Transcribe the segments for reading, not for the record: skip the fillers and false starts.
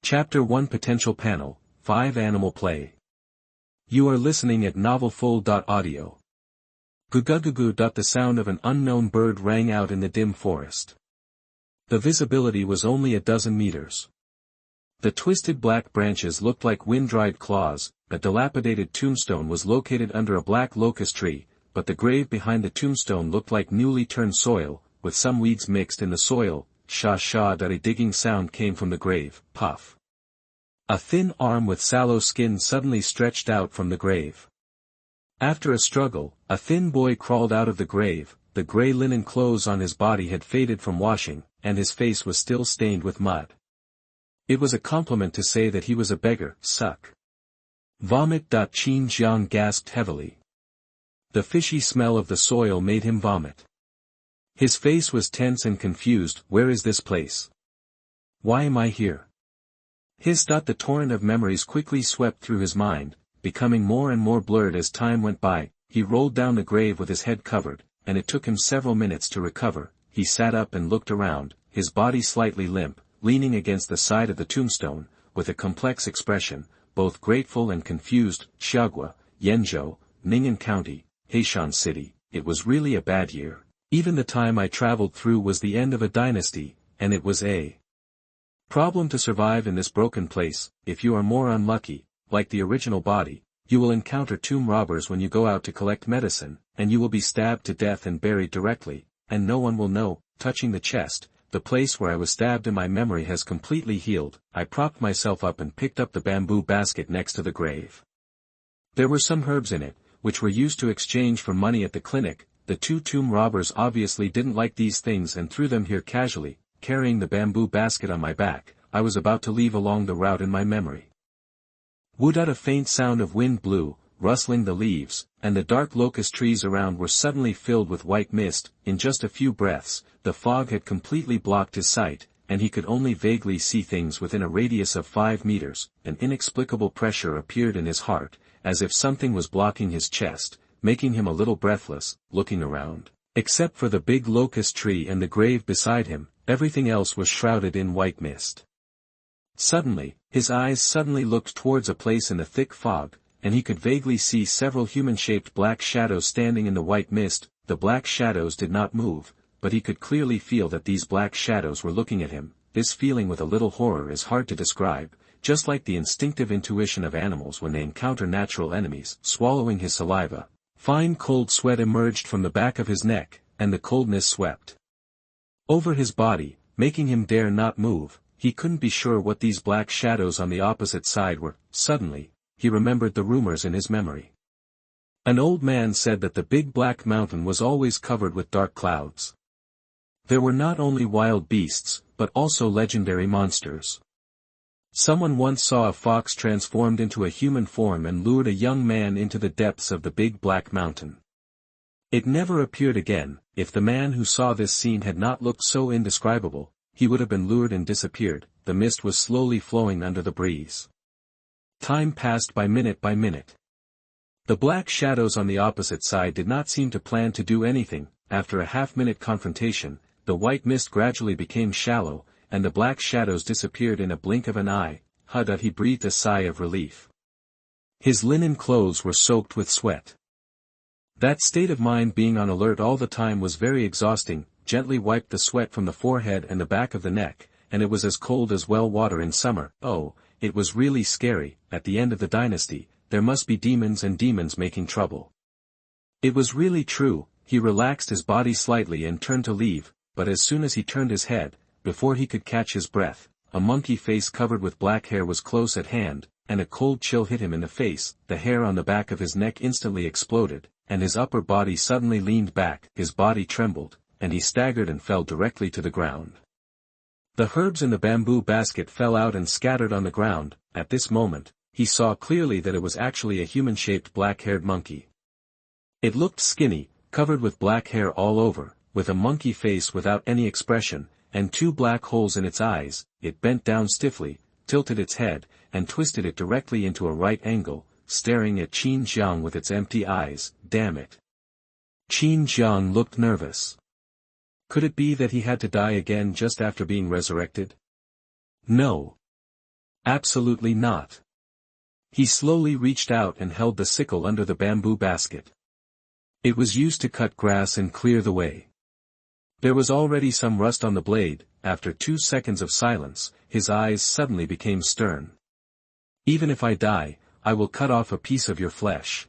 Chapter 1 Potential Panel, 5 Animal Play. You are listening at novelfull.audio. Gugugugu. The sound of an unknown bird rang out in the dim forest. The visibility was only a dozen meters. The twisted black branches looked like wind-dried claws. A dilapidated tombstone was located under a black locust tree, but the grave behind the tombstone looked like newly turned soil, with some weeds mixed in the soil. Sha-sha. A digging sound came from the grave. Puff. A thin arm with sallow skin suddenly stretched out from the grave. After a struggle, a thin boy crawled out of the grave. The gray linen clothes on his body had faded from washing, and his face was still stained with mud. It was a compliment to say that he was a beggar. Suck. Vomit. Qin Jiang gasped heavily. The fishy smell of the soil made him vomit. His face was tense and confused. Where is this place? Why am I here? The torrent of memories quickly swept through his mind, becoming more and more blurred as time went by. He rolled down the grave with his head covered, and it took him several minutes to recover. He sat up and looked around, his body slightly limp, leaning against the side of the tombstone, with a complex expression, both grateful and confused. Xiagua, Yenzhou, Ning'an County, Heishan City. It was really a bad year. Even the time I traveled through was the end of a dynasty, and it was a problem to survive in this broken place. If you are more unlucky, like the original body, you will encounter tomb robbers when you go out to collect medicine, and you will be stabbed to death and buried directly, and no one will know. Touching the chest, the place where I was stabbed in my memory has completely healed. I propped myself up and picked up the bamboo basket next to the grave. There were some herbs in it, which were used to exchange for money at the clinic. The two tomb robbers obviously didn't like these things and threw them here casually. Carrying the bamboo basket on my back, I was about to leave along the route in my memory. Wood. A faint sound of wind blew, rustling the leaves, and the dark locust trees around were suddenly filled with white mist. In just a few breaths, the fog had completely blocked his sight, and he could only vaguely see things within a radius of 5 meters. An inexplicable pressure appeared in his heart, as if something was blocking his chest, making him a little breathless. Looking around, except for the big locust tree and the grave beside him, everything else was shrouded in white mist. Suddenly, his eyes suddenly looked towards a place in the thick fog, and he could vaguely see several human-shaped black shadows standing in the white mist. The black shadows did not move, but he could clearly feel that these black shadows were looking at him. This feeling with a little horror is hard to describe, just like the instinctive intuition of animals when they encounter natural enemies. Swallowing his saliva, fine cold sweat emerged from the back of his neck, and the coldness swept over his body, making him dare not move. He couldn't be sure what these black shadows on the opposite side were. Suddenly, he remembered the rumors in his memory. An old man said that the big black mountain was always covered with dark clouds. There were not only wild beasts, but also legendary monsters. Someone once saw a fox transformed into a human form and lured a young man into the depths of the big black mountain. It never appeared again. If the man who saw this scene had not looked so indescribable, he would have been lured and disappeared. The mist was slowly flowing under the breeze. Time passed by minute by minute. The black shadows on the opposite side did not seem to plan to do anything. After a half-minute confrontation, the white mist gradually became shallow, and the black shadows disappeared in a blink of an eye. He breathed a sigh of relief. His linen clothes were soaked with sweat. That state of mind, being on alert all the time, was very exhausting. Gently wiped the sweat from the forehead and the back of the neck, and it was as cold as well water in summer. Oh, it was really scary. At the end of the dynasty, there must be demons and demons making trouble. It was really true. He relaxed his body slightly and turned to leave, but as soon as he turned his head, before he could catch his breath, a monkey face covered with black hair was close at hand, and a cold chill hit him in the face. The hair on the back of his neck instantly exploded, and his upper body suddenly leaned back. His body trembled, and he staggered and fell directly to the ground. The herbs in the bamboo basket fell out and scattered on the ground. At this moment, he saw clearly that it was actually a human-shaped black-haired monkey. It looked skinny, covered with black hair all over, with a monkey face without any expression, and 2 black holes in its eyes. It bent down stiffly, tilted its head, and twisted it directly into a right angle, staring at Qin Jiang with its empty eyes. Damn it. Qin Jiang looked nervous. Could it be that he had to die again just after being resurrected? No. Absolutely not. He slowly reached out and held the sickle under the bamboo basket. It was used to cut grass and clear the way. There was already some rust on the blade. After 2 seconds of silence, his eyes suddenly became stern. Even if I die, I will cut off a piece of your flesh.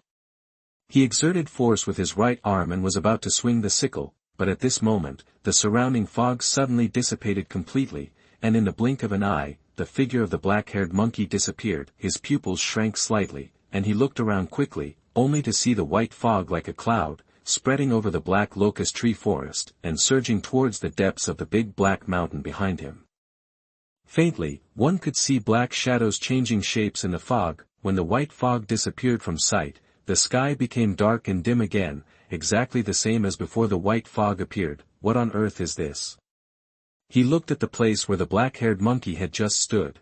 He exerted force with his right arm and was about to swing the sickle, but at this moment, the surrounding fog suddenly dissipated completely, and in the blink of an eye, the figure of the black-haired monkey disappeared. His pupils shrank slightly, and he looked around quickly, only to see the white fog like a cloud, spreading over the black locust tree forest, and surging towards the depths of the big black mountain behind him. Faintly, one could see black shadows changing shapes in the fog. When the white fog disappeared from sight, the sky became dark and dim again, exactly the same as before the white fog appeared. What on earth is this? He looked at the place where the black-haired monkey had just stood.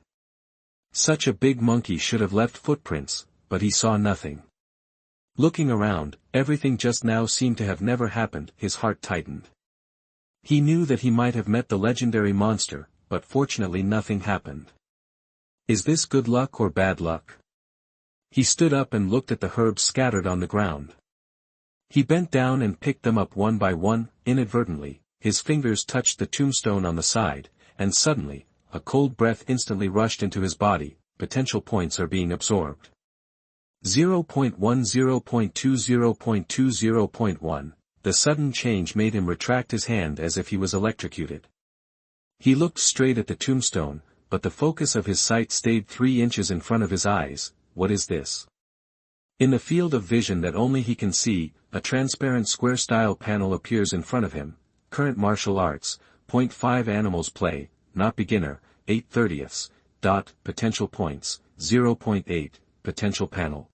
Such a big monkey should have left footprints, but he saw nothing. Looking around, everything just now seemed to have never happened. His heart tightened. He knew that he might have met the legendary monster, but fortunately nothing happened. Is this good luck or bad luck? He stood up and looked at the herbs scattered on the ground. He bent down and picked them up one by one. Inadvertently, his fingers touched the tombstone on the side, and suddenly, a cold breath instantly rushed into his body. Potential points are being absorbed. 0.10.20.20.1. The sudden change made him retract his hand as if he was electrocuted. He looked straight at the tombstone, but the focus of his sight stayed 3 inches in front of his eyes. What is this? In the field of vision that only he can see, a transparent square-style panel appears in front of him. Current martial arts, 0.5 animals play, not beginner, 8/30ths, potential points, 0.8, potential panel.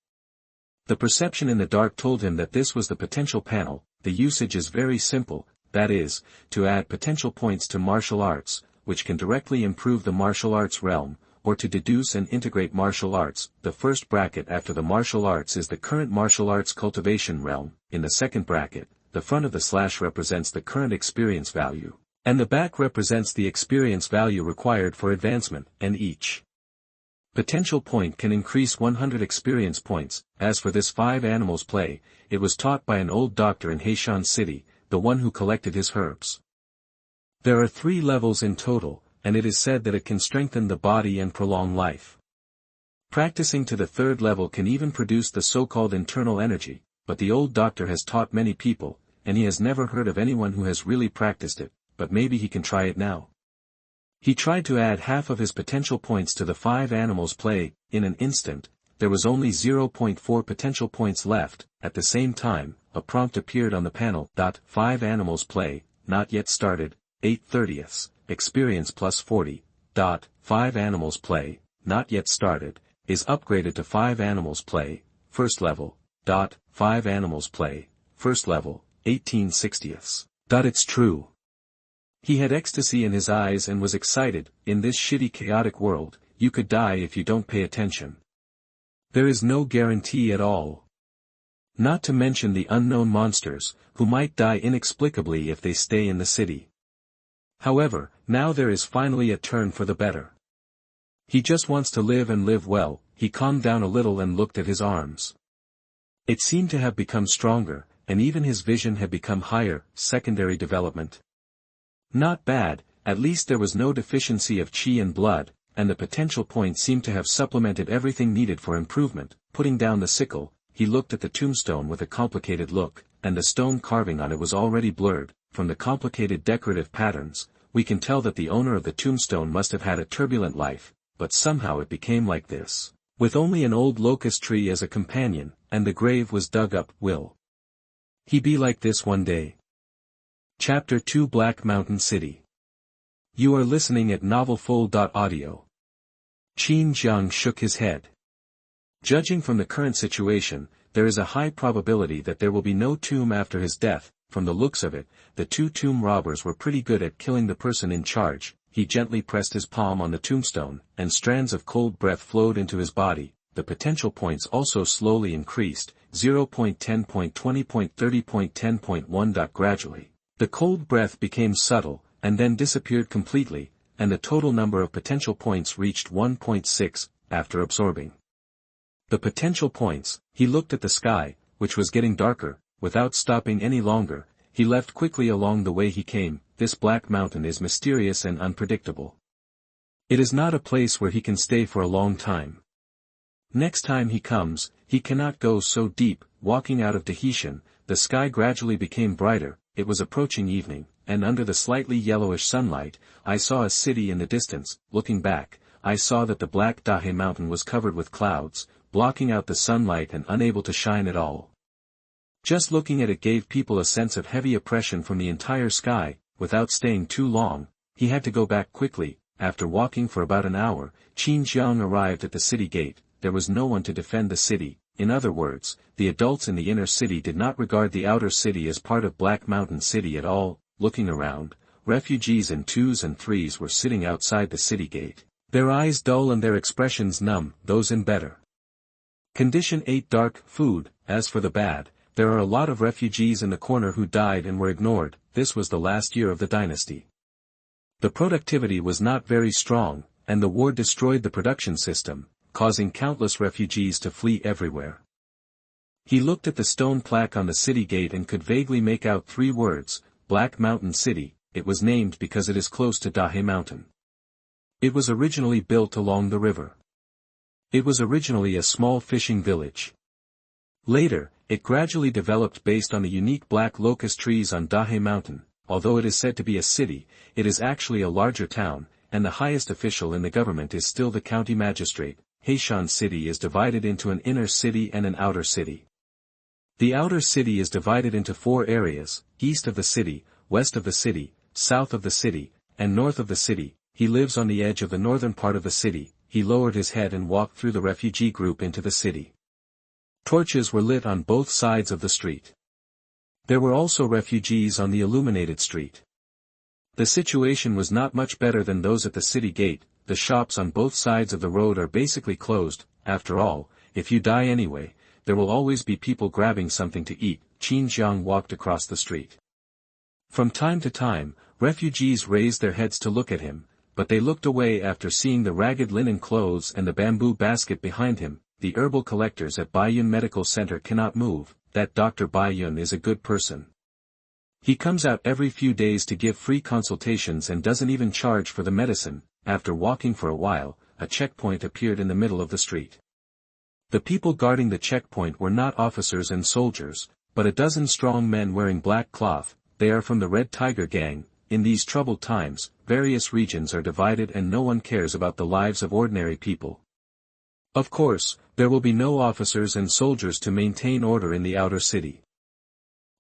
The perception in the dark told him that this was the potential panel. The usage is very simple, that is, to add potential points to martial arts, which can directly improve the martial arts realm, or to deduce and integrate martial arts. The first bracket after the martial arts is the current martial arts cultivation realm. In the second bracket, the front of the slash represents the current experience value, and the back represents the experience value required for advancement, and each potential point can increase 100 experience points. As for this 5 animals play, it was taught by an old doctor in Heishan City, the one who collected his herbs. There are 3 levels in total, and it is said that it can strengthen the body and prolong life. Practicing to the 3rd level can even produce the so-called internal energy, but the old doctor has taught many people, and he has never heard of anyone who has really practiced it, but maybe he can try it now. He tried to add half of his potential points to the 5 animals play. In an instant, there was only 0.4 potential points left. At the same time, a prompt appeared on the panel. 5 animals play, not yet started, 8/30ths, experience plus 40. 5 animals play, not yet started, is upgraded to 5 animals play, first level. 5 animals play, first level, 18/60ths. It's true. He had ecstasy in his eyes and was excited. In this shitty chaotic world, you could die if you don't pay attention. There is no guarantee at all. Not to mention the unknown monsters, who might die inexplicably if they stay in the city. However, now there is finally a turn for the better. He just wants to live and live well. He calmed down a little and looked at his arms. It seemed to have become stronger, and even his vision had become higher. Secondary development. Not bad, at least there was no deficiency of chi and blood, and the potential point seemed to have supplemented everything needed for improvement. Putting down the sickle, he looked at the tombstone with a complicated look, and the stone carving on it was already blurred. From the complicated decorative patterns, we can tell that the owner of the tombstone must have had a turbulent life, but somehow it became like this, with only an old locust tree as a companion, and the grave was dug up. Will he be like this one day? Chapter 2 Black Mountain City. You are listening at novelfull.audio. Qin Jiang shook his head. Judging from the current situation, there is a high probability that there will be no tomb after his death. From the looks of it, the 2 tomb robbers were pretty good at killing the person in charge. He gently pressed his palm on the tombstone, and strands of cold breath flowed into his body. The potential points also slowly increased, 0.10.20.30.10.1. Gradually, the cold breath became subtle, and then disappeared completely, and the total number of potential points reached 1.6, after absorbing the potential points. He looked at the sky, which was getting darker. Without stopping any longer, he left quickly along the way he came. This black mountain is mysterious and unpredictable. It is not a place where he can stay for a long time. Next time he comes, he cannot go so deep. Walking out of Tahitian, the sky gradually became brighter. It was approaching evening, and under the slightly yellowish sunlight, I saw a city in the distance. Looking back, I saw that the black Dahe mountain was covered with clouds, blocking out the sunlight and unable to shine at all. Just looking at it gave people a sense of heavy oppression from the entire sky. Without staying too long, he had to go back quickly. After walking for about an hour, Qin Jiang arrived at the city gate. There was no one to defend the city. In other words, the adults in the inner city did not regard the outer city as part of Black Mountain City at all. Looking around, refugees in 2s and 3s were sitting outside the city gate, their eyes dull and their expressions numb. Those in better condition ate dark food. As for the bad, there are a lot of refugees in the corner who died and were ignored. This was the last year of the dynasty. The productivity was not very strong, and the war destroyed the production system, causing countless refugees to flee everywhere. He looked at the stone plaque on the city gate and could vaguely make out 3 words, Black Mountain City. It was named because it is close to Dahe Mountain. It was originally built along the river. It was originally a small fishing village. Later, it gradually developed based on the unique black locust trees on Dahe Mountain. Although it is said to be a city, it is actually a larger town, and the highest official in the government is still the county magistrate. Heishan City is divided into an inner city and an outer city. The outer city is divided into 4 areas, east of the city, west of the city, south of the city, and north of the city. He lives on the edge of the northern part of the city. He lowered his head and walked through the refugee group into the city. Torches were lit on both sides of the street. There were also refugees on the illuminated street. The situation was not much better than those at the city gate. The shops on both sides of the road are basically closed. After all, if you die anyway, there will always be people grabbing something to eat. Qin Jiang walked across the street. From time to time, refugees raised their heads to look at him, but they looked away after seeing the ragged linen clothes and the bamboo basket behind him. The herbal collectors at Baiyun Medical Center cannot move. That Dr. Baiyun is a good person. He comes out every few days to give free consultations and doesn't even charge for the medicine. After walking for a while, a checkpoint appeared in the middle of the street. The people guarding the checkpoint were not officers and soldiers, but a dozen strong men wearing black cloth. They are from the Red Tiger Gang. In these troubled times, various regions are divided and no one cares about the lives of ordinary people. Of course, there will be no officers and soldiers to maintain order in the outer city.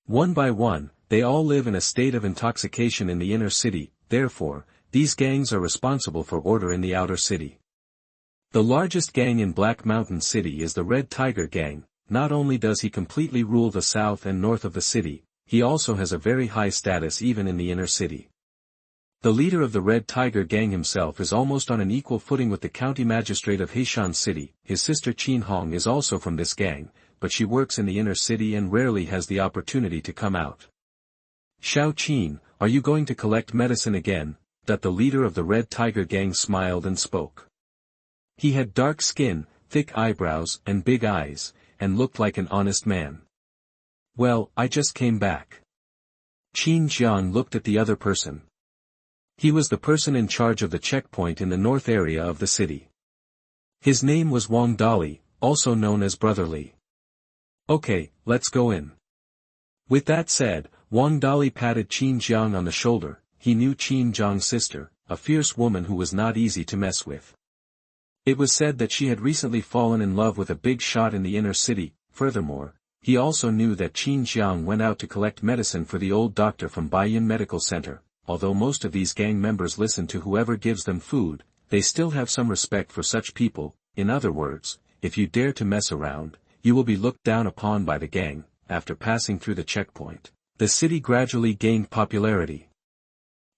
One by one, they all live in a state of intoxication in the inner city. Therefore, these gangs are responsible for order in the outer city. The largest gang in Black Mountain City is the Red Tiger Gang. Not only does he completely rule the south and north of the city, he also has a very high status even in the inner city. The leader of the Red Tiger Gang himself is almost on an equal footing with the county magistrate of Heishan City. His sister Qin Hong is also from this gang, but she works in the inner city and rarely has the opportunity to come out. Xiao Qin, are you going to collect medicine again? That the leader of the Red Tiger Gang smiled and spoke. He had dark skin, thick eyebrows and big eyes, and looked like an honest man. Well, I just came back. Qin Jiang looked at the other person. He was the person in charge of the checkpoint in the north area of the city. His name was Wang Dali, also known as Brother Li. Okay, let's go in. With that said, Wang Dali patted Qin Jiang on the shoulder. He knew Qin Jiang's sister, a fierce woman who was not easy to mess with. It was said that she had recently fallen in love with a big shot in the inner city. Furthermore, he also knew that Qin Jiang went out to collect medicine for the old doctor from Baiyun Medical Center. Although most of these gang members listen to whoever gives them food, they still have some respect for such people. In other words, if you dare to mess around, you will be looked down upon by the gang. After passing through the checkpoint, the city gradually gained popularity.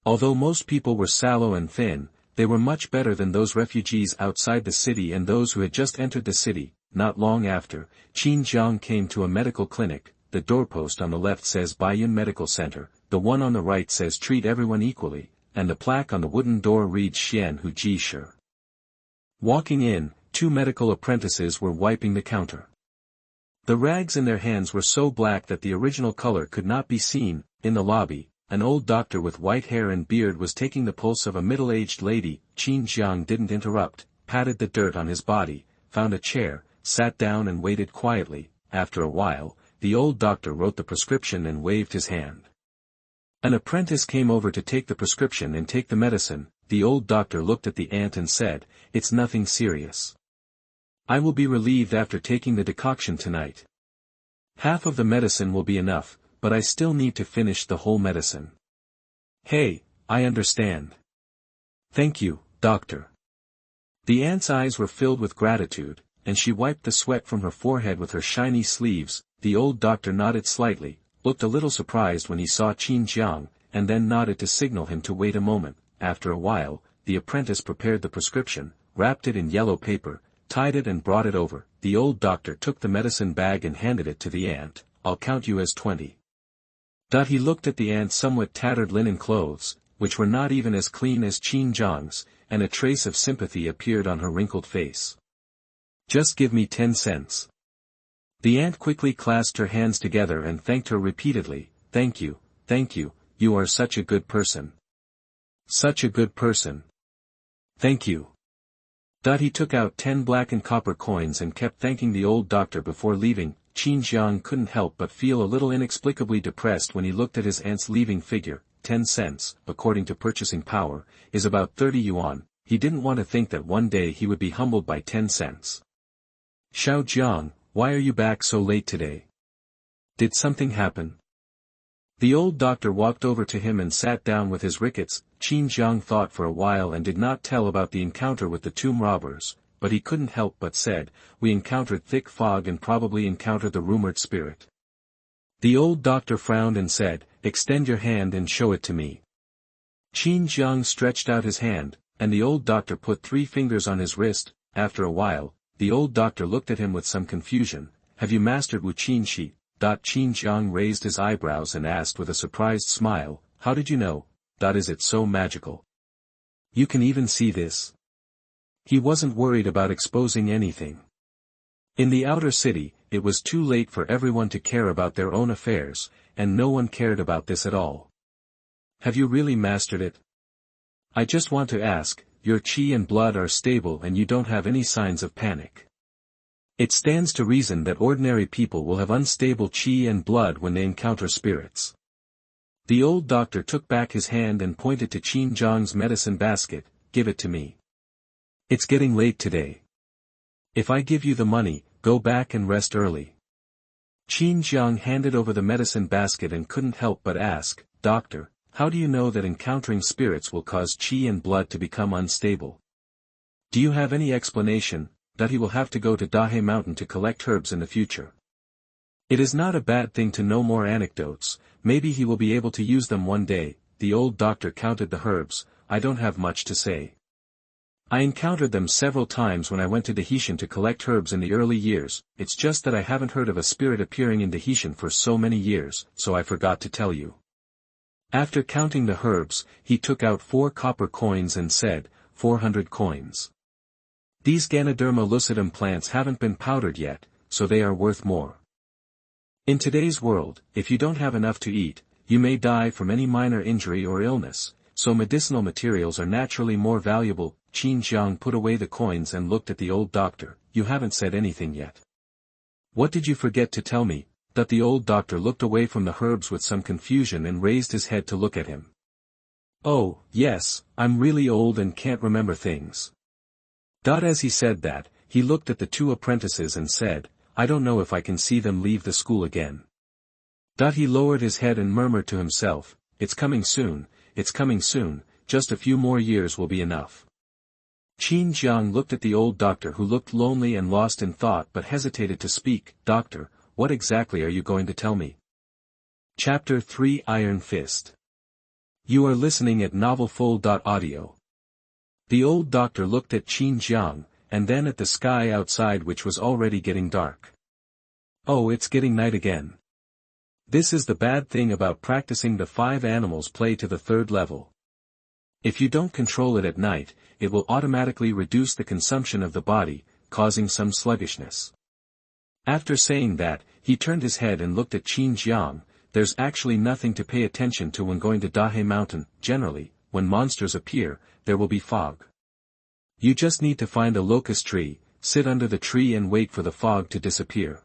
Although most people were sallow and thin, they were much better than those refugees outside the city and those who had just entered the city. Not long after, Qin Jiang came to a medical clinic. The doorpost on the left says Baiyun Medical Center, the one on the right says treat everyone equally. and the plaque on the wooden door reads Xian Hu Ji Shi. Walking in, 2 medical apprentices were wiping the counter. The rags in their hands were so black that the original color could not be seen. In the lobby, an old doctor with white hair and beard was taking the pulse of a middle-aged lady. Qin Jiang didn't interrupt, patted the dirt on his body, found a chair, sat down and waited quietly. After a while, the old doctor wrote the prescription and waved his hand. An apprentice came over to take the prescription and take the medicine. The old doctor looked at the aunt and said, "It's nothing serious. I will be relieved after taking the decoction tonight. Half of the medicine will be enough, but I still need to finish the whole medicine." "Hey, I understand. Thank you, doctor." The aunt's eyes were filled with gratitude, and she wiped the sweat from her forehead with her shiny sleeves. The old doctor nodded slightly, looked a little surprised when he saw Qin Jiang, and then nodded to signal him to wait a moment. After a while, the apprentice prepared the prescription, wrapped it in yellow paper, tied it and brought it over. The old doctor took the medicine bag and handed it to the aunt. "I'll count you as 20. He looked at the aunt's somewhat tattered linen clothes, which were not even as clean as Qin Jiang's, and a trace of sympathy appeared on her wrinkled face. "Just give me 10 cents. The aunt quickly clasped her hands together and thanked her repeatedly. Thank you, you are such a good person. Such a good person. Thank you." He took out 10 black and copper coins and kept thanking the old doctor before leaving. Qin Jiang couldn't help but feel a little inexplicably depressed when he looked at his aunt's leaving figure. 10 cents, according to purchasing power, is about 30 yuan. He didn't want to think that one day he would be humbled by 10 cents. "Xiao Jiang, why are you back so late today? Did something happen?" The old doctor walked over to him and sat down with his rickets. Qin Jiang thought for a while and did not tell about the encounter with the tomb robbers, but he couldn't help but said, "We encountered thick fog and probably encountered the rumored spirit." The old doctor frowned and said, "Extend your hand and show it to me." Qin Jiang stretched out his hand, and the old doctor put 3 fingers on his wrist. After a while, the old doctor looked at him with some confusion. "Have you mastered Wu Qin Shi?" Qin Jiang raised his eyebrows and asked with a surprised smile, "How did you know? Is it so magical? You can even see this?" He wasn't worried about exposing anything. In the outer city, it was too late for everyone to care about their own affairs, and no one cared about this at all. "Have you really mastered it? I just want to ask, your qi and blood are stable and you don't have any signs of panic. It stands to reason that ordinary people will have unstable qi and blood when they encounter spirits." The old doctor took back his hand and pointed to Qin Jiang's medicine basket. "Give it to me. It's getting late today. If I give you the money, go back and rest early." Qin Jiang handed over the medicine basket and couldn't help but ask, "Doctor, how do you know that encountering spirits will cause qi and blood to become unstable? Do you have any explanation?" He will have to go to Dahe Mountain to collect herbs in the future. It is not a bad thing to know more anecdotes. Maybe he will be able to use them one day. The old doctor counted the herbs. "I don't have much to say. I encountered them several times when I went to Dahishan to collect herbs in the early years. It's just that I haven't heard of a spirit appearing in Dahishan for so many years, so I forgot to tell you." After counting the herbs, he took out 4 copper coins and said, 400 coins. These Ganoderma lucidum plants haven't been powdered yet, so they are worth more. In today's world, if you don't have enough to eat, you may die from any minor injury or illness, so medicinal materials are naturally more valuable. Qin Jiang put away the coins and looked at the old doctor. "You haven't said anything yet. What did you forget to tell me?" The old doctor looked away from the herbs with some confusion and raised his head to look at him. "Oh, yes, I'm really old and can't remember things." As he said that, he looked at the 2 apprentices and said, "I don't know if I can see them leave the school again." He lowered his head and murmured to himself, it's coming soon, just a few more years will be enough." Qin Jiang looked at the old doctor who looked lonely and lost in thought but hesitated to speak. "Doctor, what exactly are you going to tell me?" Chapter 3 Iron Fist. You are listening at novelfull.audio. The old doctor looked at Qin Jiang, and then at the sky outside which was already getting dark. "Oh, it's getting night again. This is the bad thing about practicing the 5 animals play to the 3rd level. If you don't control it at night, it will automatically reduce the consumption of the body, causing some sluggishness. After saying that, he turned his head and looked at Qin Jiang. There's actually nothing to pay attention to when going to Dahe Mountain. Generally, when monsters appear, there will be fog. You just need to find a locust tree, sit under the tree and wait for the fog to disappear.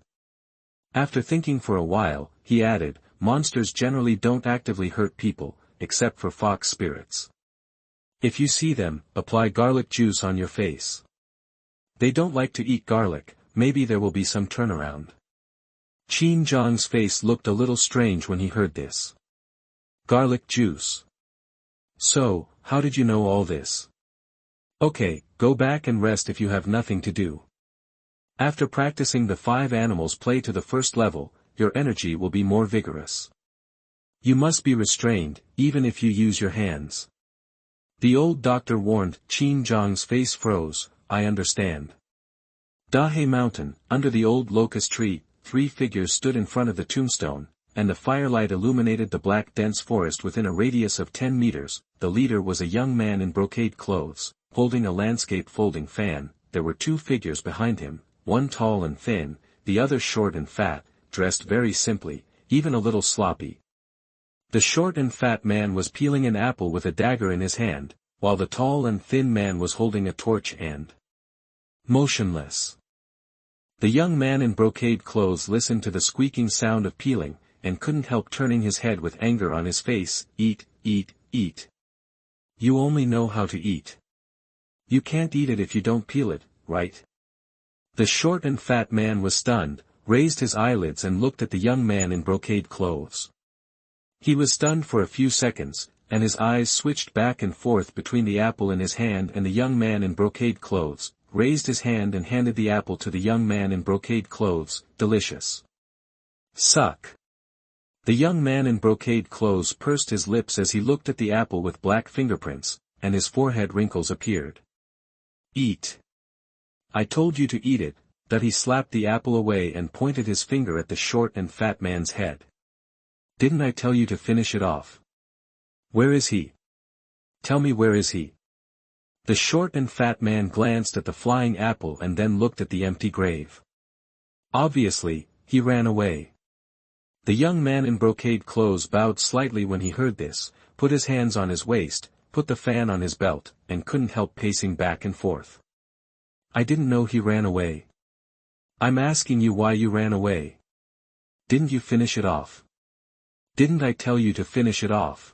After thinking for a while, he added, monsters generally don't actively hurt people, except for fox spirits. If you see them, apply garlic juice on your face. They don't like to eat garlic, maybe there will be some turnaround. Qin Jiang's face looked a little strange when he heard this. Garlic juice. So, how did you know all this? Okay, go back and rest if you have nothing to do. After practicing the 5 animals play to the first level, your energy will be more vigorous. You must be restrained, even if you use your hands. The old doctor warned. Qin Jiang's face froze. I understand. Dahe Mountain, under the old locust tree, 3 figures stood in front of the tombstone, and the firelight illuminated the black dense forest within a radius of 10 meters. The leader was a young man in brocade clothes, holding a landscape folding fan. There were 2 figures behind him, one tall and thin, the other short and fat, dressed very simply, even a little sloppy. The short and fat man was peeling an apple with a dagger in his hand, while the tall and thin man was holding a torch and motionless. The young man in brocade clothes listened to the squeaking sound of peeling, and couldn't help turning his head with anger on his face. Eat, eat, eat. You only know how to eat. You can't eat it if you don't peel it, right? The short and fat man was stunned, raised his eyelids and looked at the young man in brocade clothes. He was stunned for a few seconds, and his eyes switched back and forth between the apple in his hand and the young man in brocade clothes, raised his hand and handed the apple to the young man in brocade clothes. Delicious. Suck. The young man in brocade clothes pursed his lips as he looked at the apple with black fingerprints, and his forehead wrinkles appeared. Eat. I told you to eat it. That he slapped the apple away and pointed his finger at the short and fat man's head. Didn't I tell you to finish it off? Where is he? Tell me, where is he? The short and fat man glanced at the flying apple and then looked at the empty grave. Obviously, he ran away. The young man in brocade clothes bowed slightly when he heard this, put his hands on his waist, put the fan on his belt, and couldn't help pacing back and forth. I didn't know he ran away. I'm asking you why you ran away. Didn't you finish it off? Didn't I tell you to finish it off?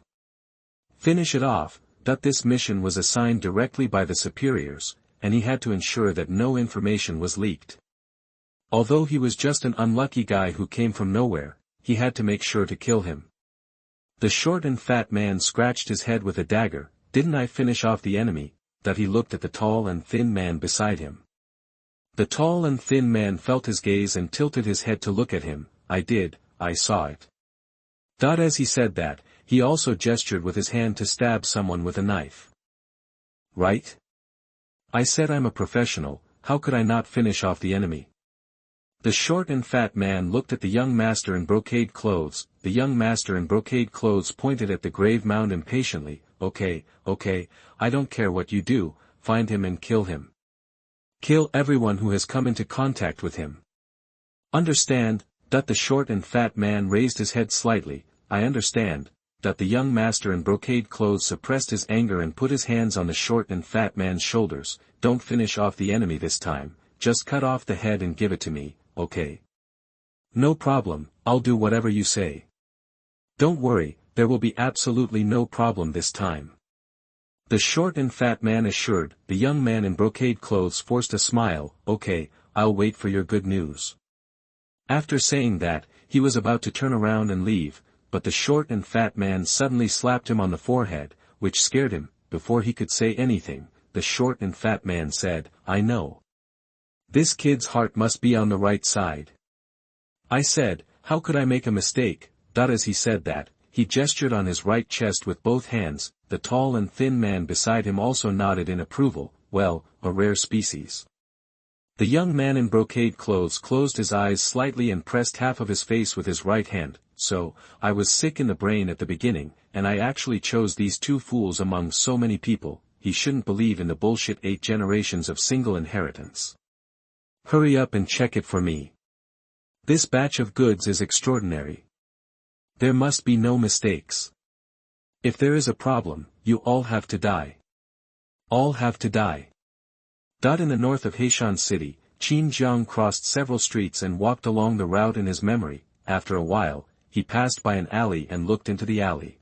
Finish it off. This mission was assigned directly by the superiors, and he had to ensure that no information was leaked. Although he was just an unlucky guy who came from nowhere, he had to make sure to kill him. The short and fat man scratched his head with a dagger. Didn't I finish off the enemy? That he looked at the tall and thin man beside him. The tall and thin man felt his gaze and tilted his head to look at him. I did, I saw it. As he said that, he also gestured with his hand to stab someone with a knife. Right? I said I'm a professional, how could I not finish off the enemy? The short and fat man looked at the young master in brocade clothes. The young master in brocade clothes pointed at the grave mound impatiently. Okay, I don't care what you do, find him and kill him. Kill everyone who has come into contact with him. Understand? The short and fat man raised his head slightly. I understand. The young master in brocade clothes suppressed his anger and put his hands on the short and fat man's shoulders. Don't finish off the enemy this time, just cut off the head and give it to me, okay? No problem, I'll do whatever you say. Don't worry, there will be absolutely no problem this time. The short and fat man assured. The young man in brocade clothes forced a smile. Okay, I'll wait for your good news. After saying that, he was about to turn around and leave, but the short and fat man suddenly slapped him on the forehead, which scared him. Before he could say anything, the short and fat man said, I know. This kid's heart must be on the right side. I said, how could I make a mistake? As he said that, he gestured on his right chest with both hands. The tall and thin man beside him also nodded in approval. Well, a rare species. The young man in brocade clothes closed his eyes slightly and pressed half of his face with his right hand. So, I was sick in the brain at the beginning, and I actually chose these two fools among so many people, he shouldn't believe in the bullshit 8 generations of single inheritance. Hurry up and check it for me. This batch of goods is extraordinary. There must be no mistakes. If there is a problem, you all have to die. All have to die. In the north of Heishan City, Qin Jiang crossed several streets and walked along the route in his memory. After a while, he passed by an alley and looked into the alley.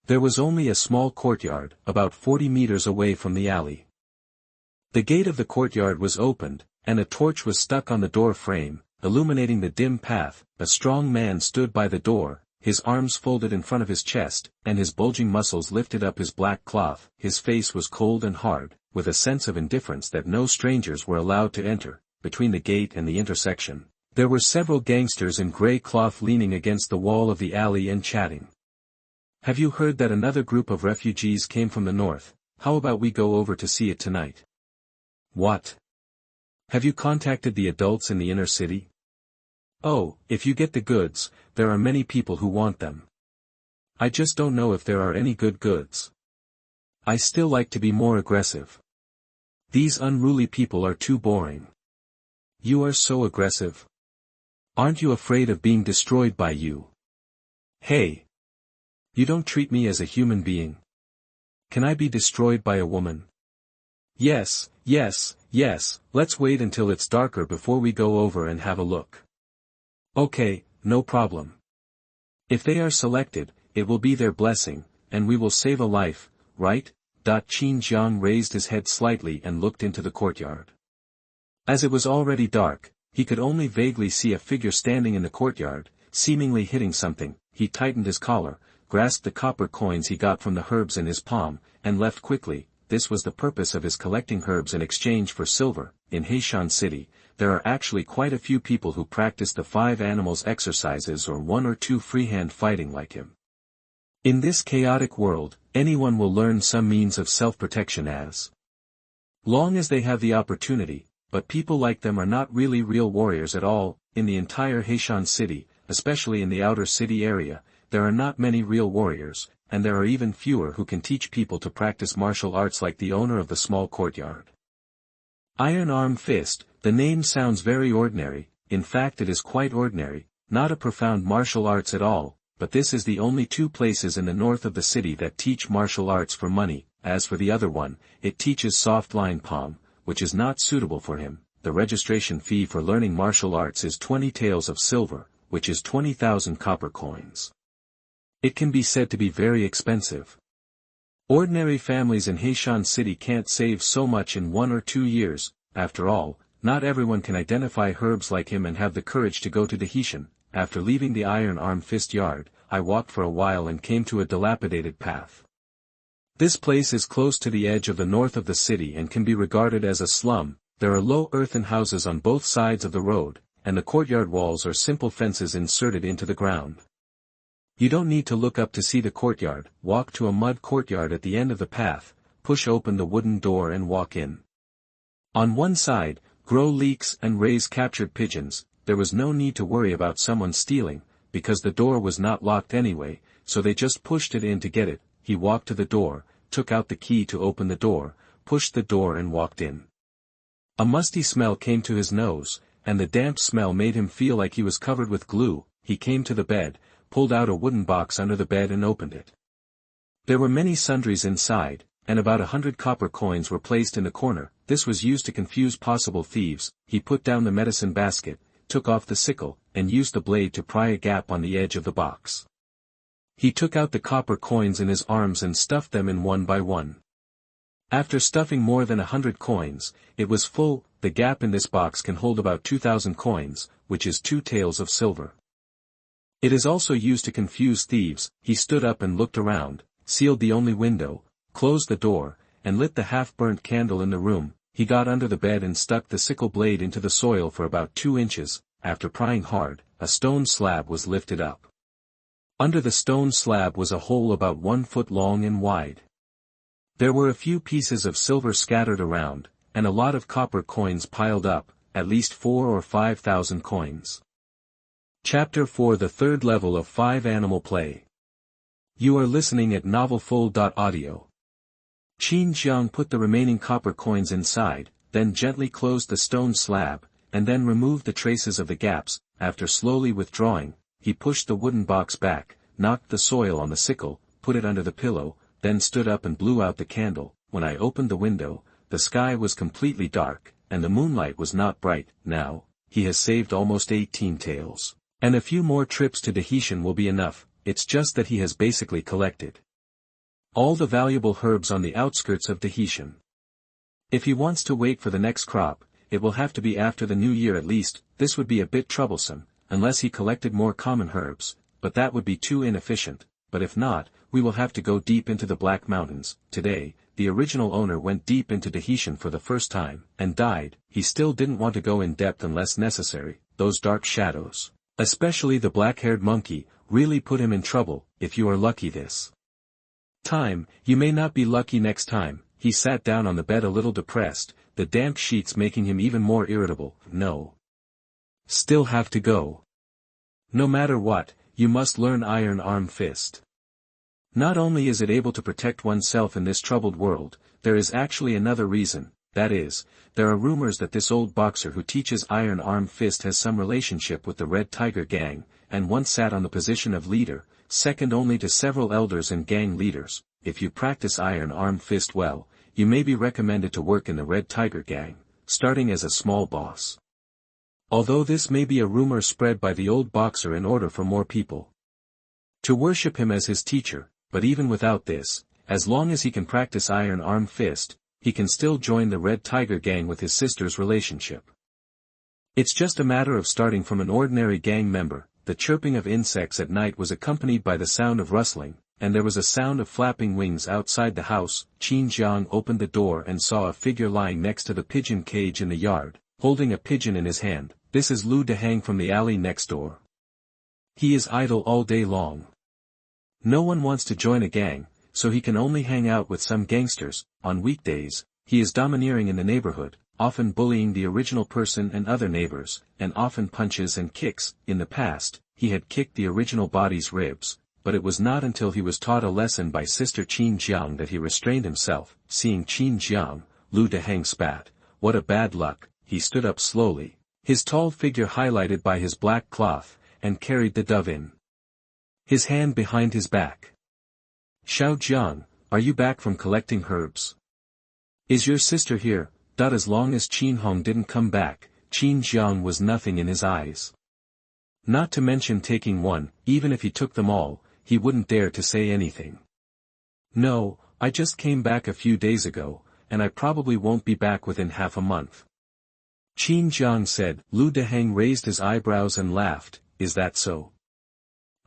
There was only a small courtyard, about 40 meters away from the alley. The gate of the courtyard was opened, and a torch was stuck on the door frame, illuminating the dim path. A strong man stood by the door, his arms folded in front of his chest, and his bulging muscles lifted up his black cloth. His face was cold and hard, with a sense of indifference that no strangers were allowed to enter. Between the gate and the intersection, there were several gangsters in gray cloth leaning against the wall of the alley and chatting. Have you heard that another group of refugees came from the north? How about we go over to see it tonight? What? Have you contacted the adults in the inner city? Oh, if you get the goods, there are many people who want them. I just don't know if there are any good goods. I still like to be more aggressive. These unruly people are too boring. You are so aggressive. Aren't you afraid of being destroyed by you? Hey! You don't treat me as a human being. Can I be destroyed by a woman? Yes, yes, yes, let's wait until it's darker before we go over and have a look. Okay, no problem. If they are selected, it will be their blessing, and we will save a life, right? Qin Jiang raised his head slightly and looked into the courtyard. As it was already dark, he could only vaguely see a figure standing in the courtyard, seemingly hitting something. He tightened his collar, grasped the copper coins he got from the herbs in his palm, and left quickly. This was the purpose of his collecting herbs in exchange for silver. In Heishan City, there are actually quite a few people who practice the 5 animals exercises or 1 or 2 freehand fighting like him. In this chaotic world, anyone will learn some means of self-protection as long as they have the opportunity, but people like them are not really real warriors at all. In the entire Heishan City, especially in the outer city area, there are not many real warriors, and there are even fewer who can teach people to practice martial arts like the owner of the small courtyard. Iron Arm Fist, the name sounds very ordinary. In fact it is quite ordinary, not a profound martial arts at all, but this is the only 2 places in the north of the city that teach martial arts for money. As for the other one, it teaches soft line palm, which is not suitable for him. The registration fee for learning martial arts is 20 taels of silver, which is 20,000 copper coins. It can be said to be very expensive. Ordinary families in Heishan City can't save so much in 1 or 2 years. After all, not everyone can identify herbs like him and have the courage to go to the Heishan. After leaving the Iron Arm Fist yard, I walked for a while and came to a dilapidated path. This place is close to the edge of the north of the city and can be regarded as a slum. There are low earthen houses on both sides of the road, and the courtyard walls are simple fences inserted into the ground. You don't need to look up to see the courtyard. Walk to a mud courtyard at the end of the path, push open the wooden door and walk in. On one side, grow leeks and raise captured pigeons. There was no need to worry about someone stealing, because the door was not locked anyway, so they just pushed it in to get it. He walked to the door, took out the key to open the door, pushed the door and walked in. A musty smell came to his nose, and the damp smell made him feel like he was covered with glue. He came to the bed, pulled out a wooden box under the bed and opened it. There were many sundries inside, and about 100 copper coins were placed in the corner. This was used to confuse possible thieves. He put down the medicine basket, took off the sickle, and used the blade to pry a gap on the edge of the box. He took out the copper coins in his arms and stuffed them in one by one. After stuffing more than 100 coins, it was full. The gap in this box can hold about 2,000 coins, which is 2 taels of silver. It is also used to confuse thieves. He stood up and looked around, sealed the only window, closed the door, and lit the half-burnt candle in the room. He got under the bed and stuck the sickle blade into the soil for about 2 inches. After prying hard, a stone slab was lifted up. Under the stone slab was a hole about 1 foot long and wide. There were a few pieces of silver scattered around, and a lot of copper coins piled up, at least 4,000 or 5,000 coins. Chapter 4: The third level of 5 animal play. You are listening at novelfull.audio. Qin Jiang put the remaining copper coins inside, then gently closed the stone slab, and then removed the traces of the gaps. After slowly withdrawing, he pushed the wooden box back, knocked the soil on the sickle, put it under the pillow, then stood up and blew out the candle. When I opened the window, the sky was completely dark, and the moonlight was not bright. Now, he has saved almost 18 taels. And a few more trips to Tahitian will be enough. It's just that he has basically collected all the valuable herbs on the outskirts of Tahitian. If he wants to wait for the next crop, it will have to be after the new year at least. This would be a bit troublesome, unless he collected more common herbs, but that would be too inefficient. But if not, we will have to go deep into the Black Mountains. Today, the original owner went deep into Tahitian for the first time, and died. He still didn't want to go in depth unless necessary. Those dark shadows, especially the black-haired monkey, really put him in trouble. If you are lucky this time, you may not be lucky next time. He sat down on the bed a little depressed, the damp sheets making him even more irritable. No. Still have to go. No matter what, you must learn Iron Arm Fist. Not only is it able to protect oneself in this troubled world, there is actually another reason. That is, there are rumors that this old boxer who teaches Iron Arm Fist has some relationship with the Red Tiger Gang, and once sat on the position of leader, second only to several elders and gang leaders. If you practice Iron Arm Fist well, you may be recommended to work in the Red Tiger Gang, starting as a small boss. Although this may be a rumor spread by the old boxer in order for more people to worship him as his teacher, but even without this, as long as he can practice Iron Arm Fist, he can still join the Red Tiger Gang with his sister's relationship. It's just a matter of starting from an ordinary gang member. The chirping of insects at night was accompanied by the sound of rustling, and there was a sound of flapping wings outside the house. Qin Jiang opened the door and saw a figure lying next to the pigeon cage in the yard, holding a pigeon in his hand. This is Lu Dehang from the alley next door. He is idle all day long. No one wants to join a gang, so he can only hang out with some gangsters. On weekdays, he is domineering in the neighborhood, often bullying the original person and other neighbors, and often punches and kicks. In the past, he had kicked the original body's ribs, but it was not until he was taught a lesson by Sister Qin Jiang that he restrained himself. Seeing Qin Jiang, Lu Dehang spat. What a bad luck. He stood up slowly, his tall figure highlighted by his black cloth, and carried the dove in his hand behind his back. Xiao Jiang, are you back from collecting herbs? Is your sister here? As long as Qin Hong didn't come back, Qin Jiang was nothing in his eyes. Not to mention taking one. Even if he took them all, he wouldn't dare to say anything. No, I just came back a few days ago, and I probably won't be back within half a month. Qin Jiang said. Lu Dehang raised his eyebrows and laughed. Is that so?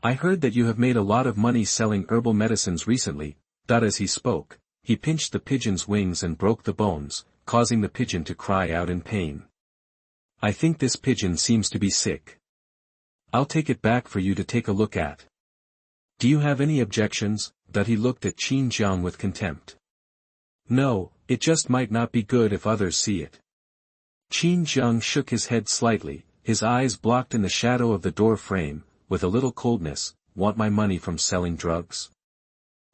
I heard that you have made a lot of money selling herbal medicines recently. As he spoke, he pinched the pigeon's wings and broke the bones, causing the pigeon to cry out in pain. I think this pigeon seems to be sick. I'll take it back for you to take a look at. Do you have any objections? He looked at Qin Jiang with contempt. No, it just might not be good if others see it. Qin Jiang shook his head slightly, his eyes blocked in the shadow of the door frame, with a little coldness. Want my money from selling drugs?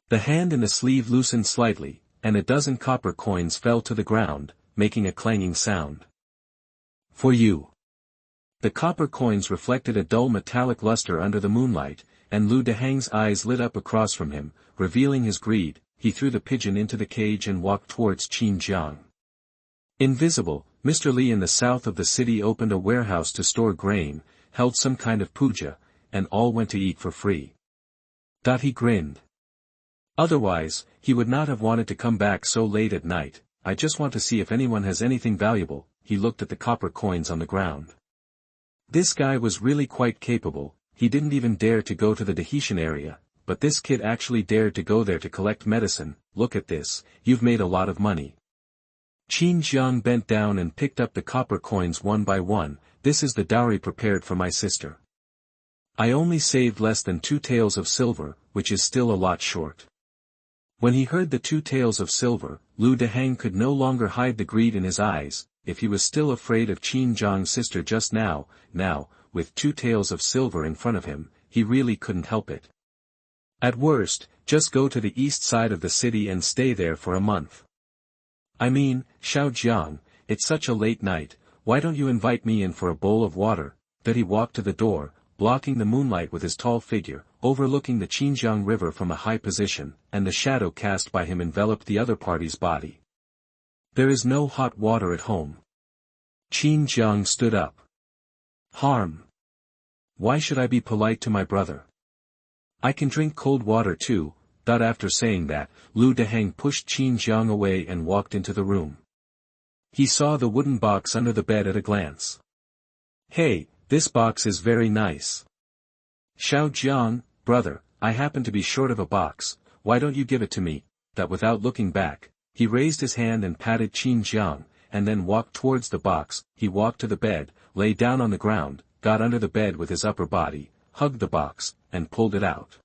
The hand in the sleeve loosened slightly, and a dozen copper coins fell to the ground, making a clanging sound. For you. The copper coins reflected a dull metallic luster under the moonlight, and Lu Dehang's eyes lit up across from him, revealing his greed. He threw the pigeon into the cage and walked towards Qin Jiang. Invisible, Mr. Li in the south of the city opened a warehouse to store grain, held some kind of puja, and all went to eat for free. He grinned. Otherwise, he would not have wanted to come back so late at night. I just want to see if anyone has anything valuable. He looked at the copper coins on the ground. This guy was really quite capable. He didn't even dare to go to the Tahitian area, but this kid actually dared to go there to collect medicine. Look at this, you've made a lot of money. Qin Jiang bent down and picked up the copper coins one by one. This is the dowry prepared for my sister. I only saved less than 2 taels of silver, which is still a lot short. When he heard the 2 taels of silver, Lu Dehang could no longer hide the greed in his eyes. If he was still afraid of Qin Jiang's sister just now, with 2 taels of silver in front of him, he really couldn't help it. At worst, just go to the east side of the city and stay there for a month. I mean, Xiao Jiang, it's such a late night, why don't you invite me in for a bowl of water? That he walked to the door, blocking the moonlight with his tall figure, overlooking the Qin Jiang river from a high position, and the shadow cast by him enveloped the other party's body. There is no hot water at home. Qin Jiang stood up. Harm. Why should I be polite to my brother? I can drink cold water too. After saying that, Lu Deheng pushed Qin Jiang away and walked into the room. He saw the wooden box under the bed at a glance. Hey, this box is very nice. Xiao Jiang, brother, I happen to be short of a box, why don't you give it to me? That without looking back, he raised his hand and patted Qin Jiang, and then walked towards the box. He walked to the bed, lay down on the ground, got under the bed with his upper body, hugged the box, and pulled it out.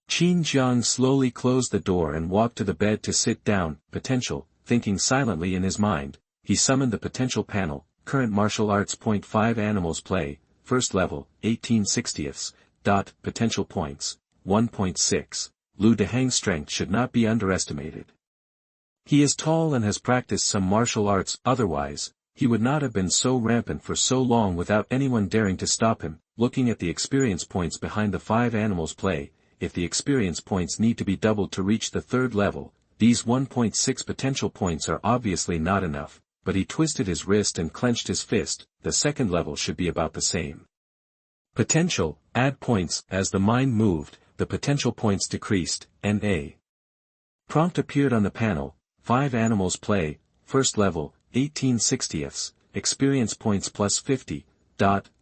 Qin Jiang slowly closed the door and walked to the bed to sit down. Potential, thinking silently in his mind, he summoned the potential panel, current martial arts. 5 Animals play, first level, 18/60ths, potential points, 1.6, Lu Deheng's strength should not be underestimated. He is tall and has practiced some martial arts, otherwise, he would not have been so rampant for so long without anyone daring to stop him. Looking at the experience points behind the 5 Animals play, if the experience points need to be doubled to reach the third level, these 1.6 potential points are obviously not enough, but he twisted his wrist and clenched his fist. The second level should be about the same. Potential, add points. As the mind moved, the potential points decreased. N.A. Prompt appeared on the panel, 5 Animals play, first level, 18/60ths, experience points plus 50.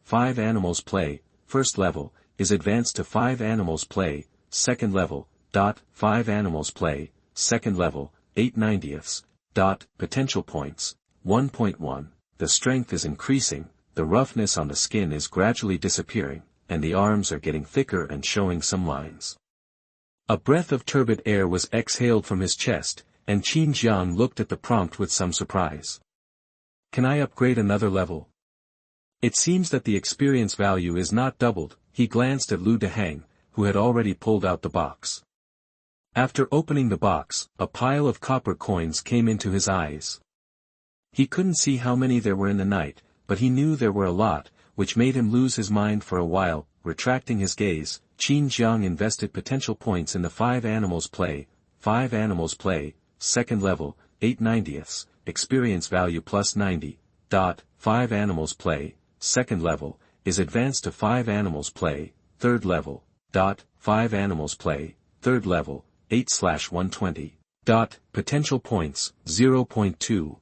5 Animals play, first level, is advanced to 5 Animals play, second level. 5 Animals play, second level, 8/90ths. Potential points, 1.1, the strength is increasing, the roughness on the skin is gradually disappearing, and the arms are getting thicker and showing some lines. A breath of turbid air was exhaled from his chest, and Qin Jiang looked at the prompt with some surprise. Can I upgrade another level? It seems that the experience value is not doubled. He glanced at Lu Deheng, who had already pulled out the box. After opening the box, a pile of copper coins came into his eyes. He couldn't see how many there were in the night, but he knew there were a lot, which made him lose his mind for a while. Retracting his gaze, Qin Jiang invested potential points in the 5 Animals play, 5 Animals play, second level, 8/90ths, experience value plus 90. 5 Animals play, second level, is advanced to 5 Animals play, third level. 5 Animals play, third level, 8/120. Potential points, 0.2.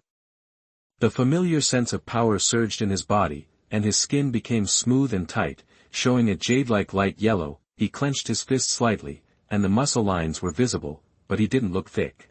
The familiar sense of power surged in his body, and his skin became smooth and tight, showing a jade-like light yellow. He clenched his fist slightly, and the muscle lines were visible, but he didn't look thick.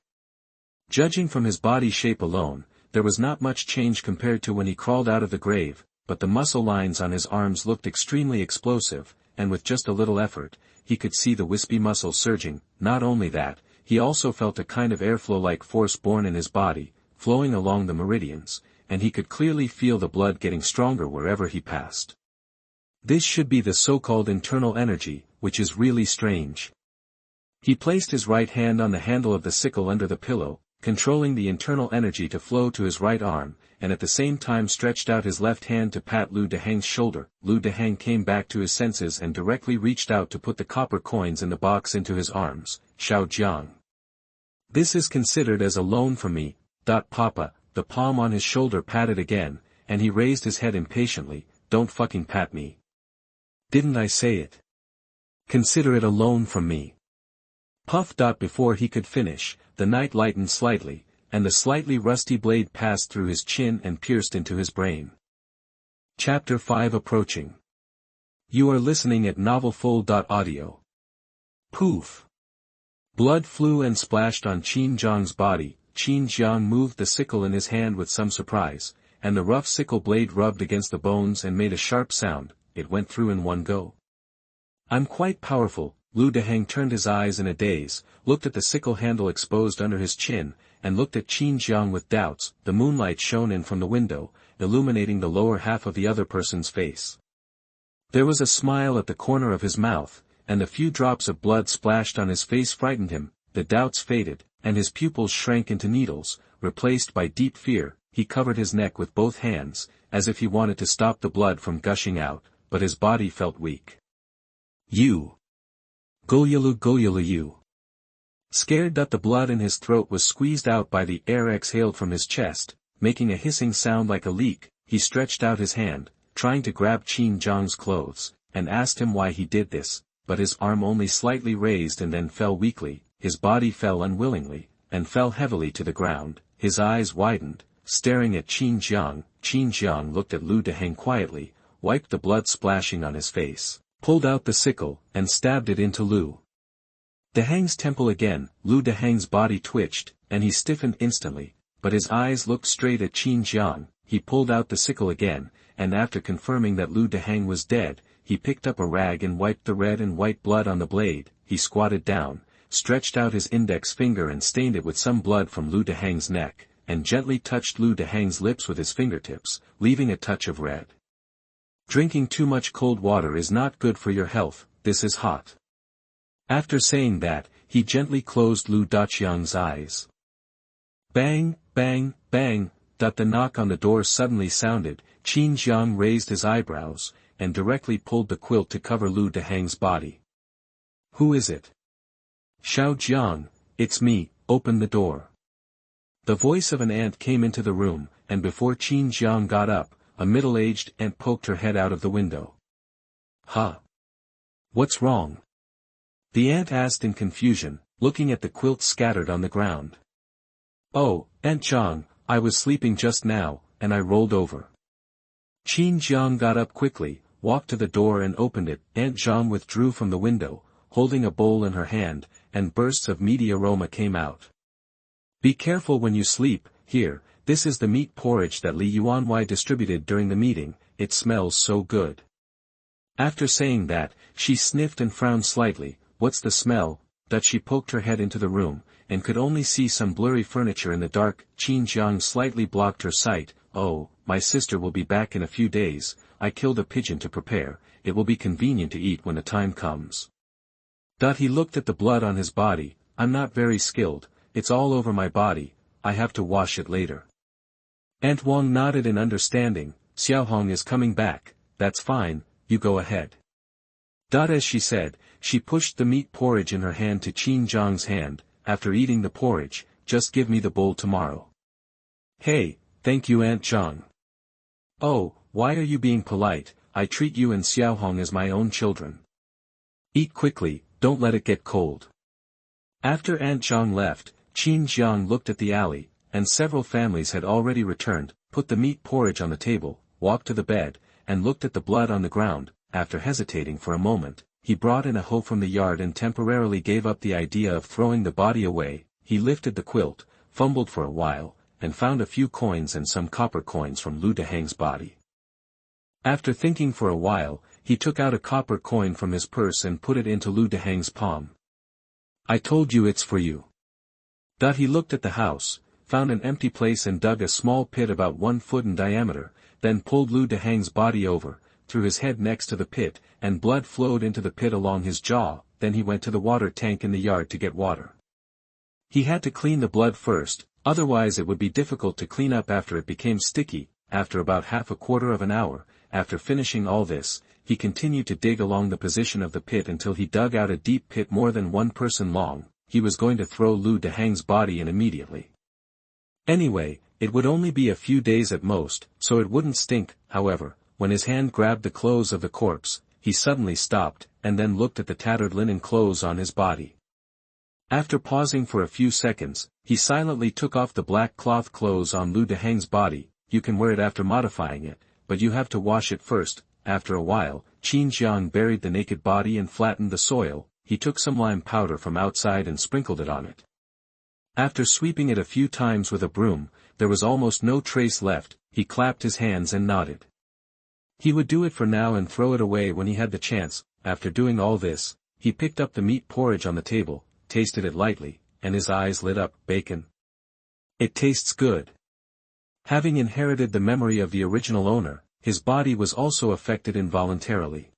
Judging from his body shape alone, there was not much change compared to when he crawled out of the grave, but the muscle lines on his arms looked extremely explosive, and with just a little effort, he could see the wispy muscles surging. Not only that, he also felt a kind of airflow-like force born in his body, flowing along the meridians, and he could clearly feel the blood getting stronger wherever he passed. This should be the so-called internal energy, which is really strange. He placed his right hand on the handle of the sickle under the pillow, controlling the internal energy to flow to his right arm, and at the same time stretched out his left hand to pat Lu Deheng's shoulder. Lu Deheng came back to his senses and directly reached out to put the copper coins in the box into his arms. Xiao Jiang. This is considered as a loan from me. Papa, the palm on his shoulder patted again, and he raised his head impatiently. Don't fucking pat me. Didn't I say it? Consider it a loan from me. Puff. Before he could finish, the night lightened slightly, and the slightly rusty blade passed through his chin and pierced into his brain. Chapter 5 approaching. You are listening at novelfull.audio. Poof. Blood flew and splashed on Qin Jiang's body. Qin Jiang moved the sickle in his hand with some surprise, and the rough sickle blade rubbed against the bones and made a sharp sound. It went through in one go. I'm quite powerful. Lu Deheng turned his eyes in a daze, looked at the sickle handle exposed under his chin, and looked at Qin Jiang with doubts. The moonlight shone in from the window, illuminating the lower half of the other person's face. There was a smile at the corner of his mouth, and the few drops of blood splashed on his face frightened him. The doubts faded, and his pupils shrank into needles, replaced by deep fear. He covered his neck with both hands, as if he wanted to stop the blood from gushing out, but his body felt weak. You! Goyalu you! Scared that the blood in his throat was squeezed out by the air exhaled from his chest, making a hissing sound like a leak, he stretched out his hand, trying to grab Qin Jiang's clothes, and asked him why he did this, but his arm only slightly raised and then fell weakly. His body fell unwillingly, and fell heavily to the ground. His eyes widened, staring at Qin Jiang. Qin Jiang looked at Lu Deheng quietly, wiped the blood splashing on his face, pulled out the sickle, and stabbed it into Lu Deheng's temple again. Lu Deheng's body twitched, and he stiffened instantly, but his eyes looked straight at Qin Jiang. He pulled out the sickle again, and after confirming that Lu Deheng was dead, he picked up a rag and wiped the red and white blood on the blade. He squatted down, stretched out his index finger and stained it with some blood from Lu Deheng's neck, and gently touched Lu Deheng's lips with his fingertips, leaving a touch of red. Drinking too much cold water is not good for your health, this is hot. After saying that, he gently closed Lu Daqiang's eyes. Bang, bang, bang, the knock on the door suddenly sounded. Qin Jiang raised his eyebrows, and directly pulled the quilt to cover Lu Deheng's body. Who is it? Xiao Jiang, it's me, open the door. The voice of an ant came into the room, and before Qin Jiang got up, a middle-aged ant poked her head out of the window. Huh? What's wrong? The ant asked in confusion, looking at the quilt scattered on the ground. Oh, Aunt Jiang, I was sleeping just now, and I rolled over. Qin Jiang got up quickly, walked to the door and opened it. Aunt Jiang withdrew from the window, holding a bowl in her hand, and bursts of meaty aroma came out. Be careful when you sleep. Here, this is the meat porridge that Li Yuanwei distributed during the meeting, it smells so good. After saying that, she sniffed and frowned slightly. What's the smell? That she poked her head into the room, and could only see some blurry furniture in the dark. Qin Jiang slightly blocked her sight. Oh, my sister will be back in a few days. I killed a pigeon to prepare, it will be convenient to eat when the time comes. He looked at the blood on his body. I'm not very skilled, it's all over my body, I have to wash it later. Aunt Wang nodded in understanding. Xiaohong is coming back, that's fine, you go ahead. As she said, she pushed the meat porridge in her hand to Qin Jiang's hand. After eating the porridge, just give me the bowl tomorrow. Hey, thank you Aunt Jiang. Oh, why are you being polite? I treat you and Xiaohong as my own children. Eat quickly, don't let it get cold. After Aunt Jiang left, Qin Jiang looked at the alley, and several families had already returned, put the meat porridge on the table, walked to the bed, and looked at the blood on the ground. After hesitating for a moment, he brought in a hoe from the yard and temporarily gave up the idea of throwing the body away. He lifted the quilt, fumbled for a while, and found a few coins and some copper coins from Lu Deheng's body. After thinking for a while, he took out a copper coin from his purse and put it into Lu Deheng's palm. I told you it's for you. He looked at the house, found an empty place and dug a small pit about 1 foot in diameter, then pulled Lu Deheng's body over, threw his head next to the pit, and blood flowed into the pit along his jaw. Then he went to the water tank in the yard to get water. He had to clean the blood first, otherwise it would be difficult to clean up after it became sticky. After about half a quarter of an hour, after finishing all this, he continued to dig along the position of the pit until he dug out a deep pit more than 1 person long. He was going to throw Lu Deheng's body in immediately. Anyway, it would only be a few days at most, so it wouldn't stink. However, when his hand grabbed the clothes of the corpse, he suddenly stopped, and then looked at the tattered linen clothes on his body. After pausing for a few seconds, he silently took off the black cloth clothes on Lu Deheng's body. You can wear it after modifying it, but you have to wash it first. After a while, Qin Jiang buried the naked body and flattened the soil. He took some lime powder from outside and sprinkled it on it. After sweeping it a few times with a broom, there was almost no trace left. He clapped his hands and nodded. He would do it for now and throw it away when he had the chance. After doing all this, he picked up the meat porridge on the table, tasted it lightly, and his eyes lit up. Bacon. It tastes good. Having inherited the memory of the original owner, his body was also affected involuntarily.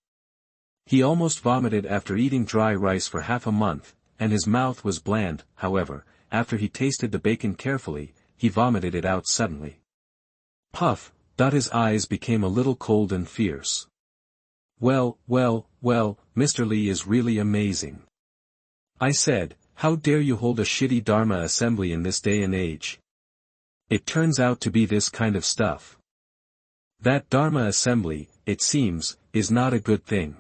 He almost vomited after eating dry rice for half a month, and his mouth was bland. However, after he tasted the bacon carefully, he vomited it out suddenly. Puff, his eyes became a little cold and fierce. Well, Mr. Li is really amazing. I said, how dare you hold a shitty Dharma assembly in this day and age? It turns out to be this kind of stuff. That Dharma assembly, it seems, is not a good thing.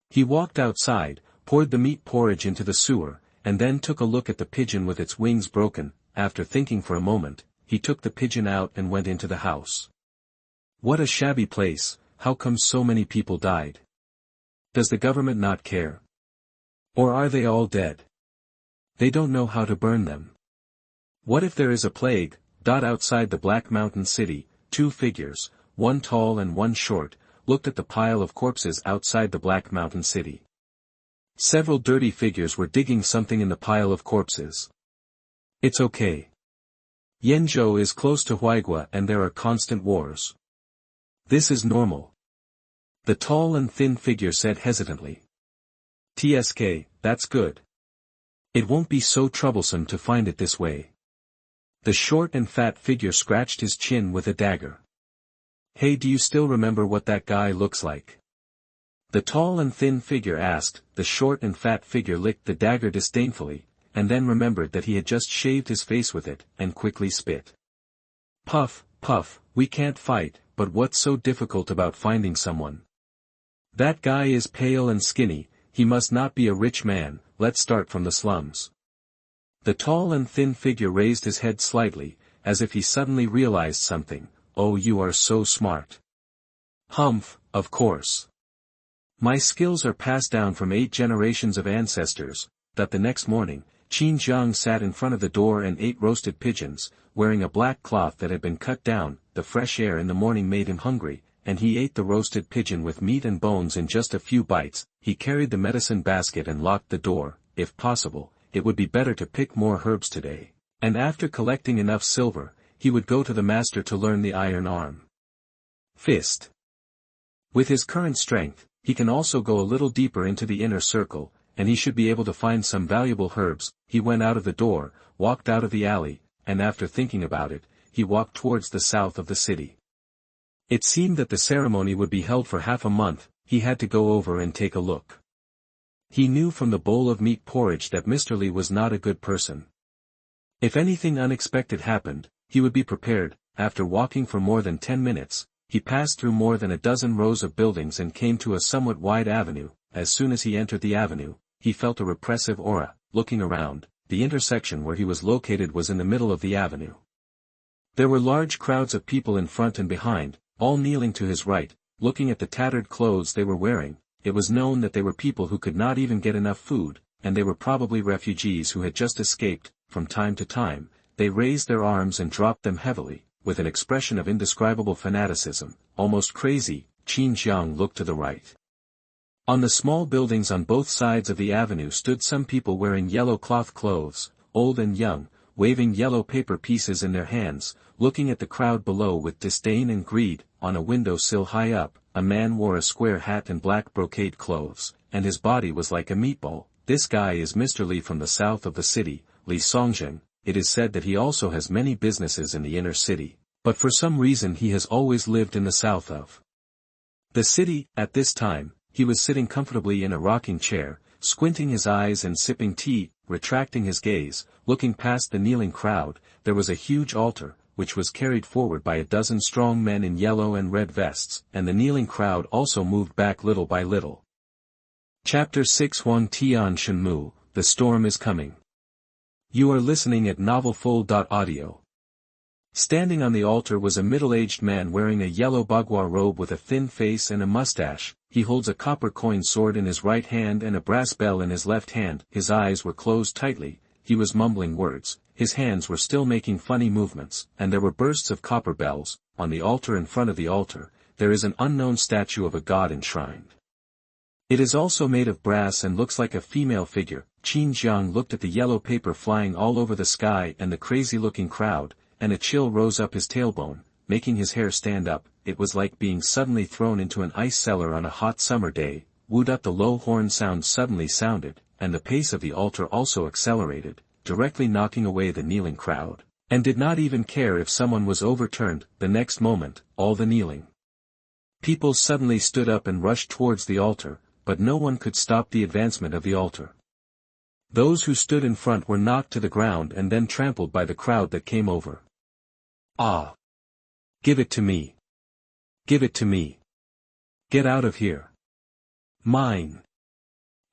He walked outside, poured the meat porridge into the sewer, and then took a look at the pigeon with its wings broken. After thinking for a moment, he took the pigeon out and went into the house. What a shabby place, how come so many people died? Does the government not care? Or are they all dead? They don't know how to burn them. What if there is a plague? Outside the Black Mountain City, two figures, one tall and one short, looked at the pile of corpses outside the Black Mountain City. Several dirty figures were digging something in the pile of corpses. It's okay. Yenzhou is close to Huaigua and there are constant wars. This is normal. The tall and thin figure said hesitantly. TSK, that's good. It won't be so troublesome to find it this way. The short and fat figure scratched his chin with a dagger. Hey, do you still remember what that guy looks like? The tall and thin figure asked. The short and fat figure licked the dagger disdainfully, and then remembered that he had just shaved his face with it, and quickly spit. Puff, we can't fight, but what's so difficult about finding someone? That guy is pale and skinny, he must not be a rich man, let's start from the slums. The tall and thin figure raised his head slightly, as if he suddenly realized something. Oh, you are so smart. Humph, of course. My skills are passed down from 8 generations of ancestors. That the next morning, Qin Jiang sat in front of the door and ate roasted pigeons, wearing a black cloth that had been cut down. The fresh air in the morning made him hungry, and he ate the roasted pigeon with meat and bones in just a few bites. He carried the medicine basket and locked the door. If possible, it would be better to pick more herbs today, and after collecting enough silver, he would go to the master to learn the iron arm. Fist. With his current strength, he can also go a little deeper into the inner circle, and he should be able to find some valuable herbs. He went out of the door, walked out of the alley, and after thinking about it, he walked towards the south of the city. It seemed that the ceremony would be held for half a month. He had to go over and take a look. He knew from the bowl of meat porridge that Mr. Li was not a good person. If anything unexpected happened, he would be prepared. After walking for more than 10 minutes, he passed through more than a dozen rows of buildings and came to a somewhat wide avenue. As soon as he entered the avenue, he felt a repressive aura. Looking around, the intersection where he was located was in the middle of the avenue. There were large crowds of people in front and behind, all kneeling to his right, looking at the tattered clothes they were wearing. It was known that they were people who could not even get enough food, and they were probably refugees who had just escaped. From time to time, they raised their arms and dropped them heavily, with an expression of indescribable fanaticism, almost crazy. Qin Jiang looked to the right. On the small buildings on both sides of the avenue stood some people wearing yellow cloth clothes, old and young, waving yellow paper pieces in their hands, looking at the crowd below with disdain and greed. On a window sill high up, a man wore a square hat and black brocade clothes, and his body was like a meatball. This guy is Mr. Li from the south of the city, Li Songjin. It is said that he also has many businesses in the inner city, but for some reason he has always lived in the south of the city. At this time, he was sitting comfortably in a rocking chair, squinting his eyes and sipping tea. Retracting his gaze, looking past the kneeling crowd, there was a huge altar, which was carried forward by a dozen strong men in yellow and red vests, and the kneeling crowd also moved back little by little. Chapter 6 Huang Tian Shen Mu, The Storm is Coming. You are listening at novelfull.audio. Standing on the altar was a middle-aged man wearing a yellow bagua robe with a thin face and a mustache. He holds a copper coin sword in his right hand and a brass bell in his left hand. His eyes were closed tightly. He was mumbling words. His hands were still making funny movements, and there were bursts of copper bells. On the altar in front of the altar, there is an unknown statue of a god enshrined. It is also made of brass and looks like a female figure. Qin Jiang looked at the yellow paper flying all over the sky and the crazy-looking crowd, and a chill rose up his tailbone, making his hair stand up. It was like being suddenly thrown into an ice cellar on a hot summer day. Wu. The low horn sound suddenly sounded, and the pace of the altar also accelerated, directly knocking away the kneeling crowd, and did not even care if someone was overturned. The next moment, all the kneeling people suddenly stood up and rushed towards the altar, but no one could stop the advancement of the altar. Those who stood in front were knocked to the ground and then trampled by the crowd that came over. Ah! Give it to me! Give it to me! Get out of here! Mine!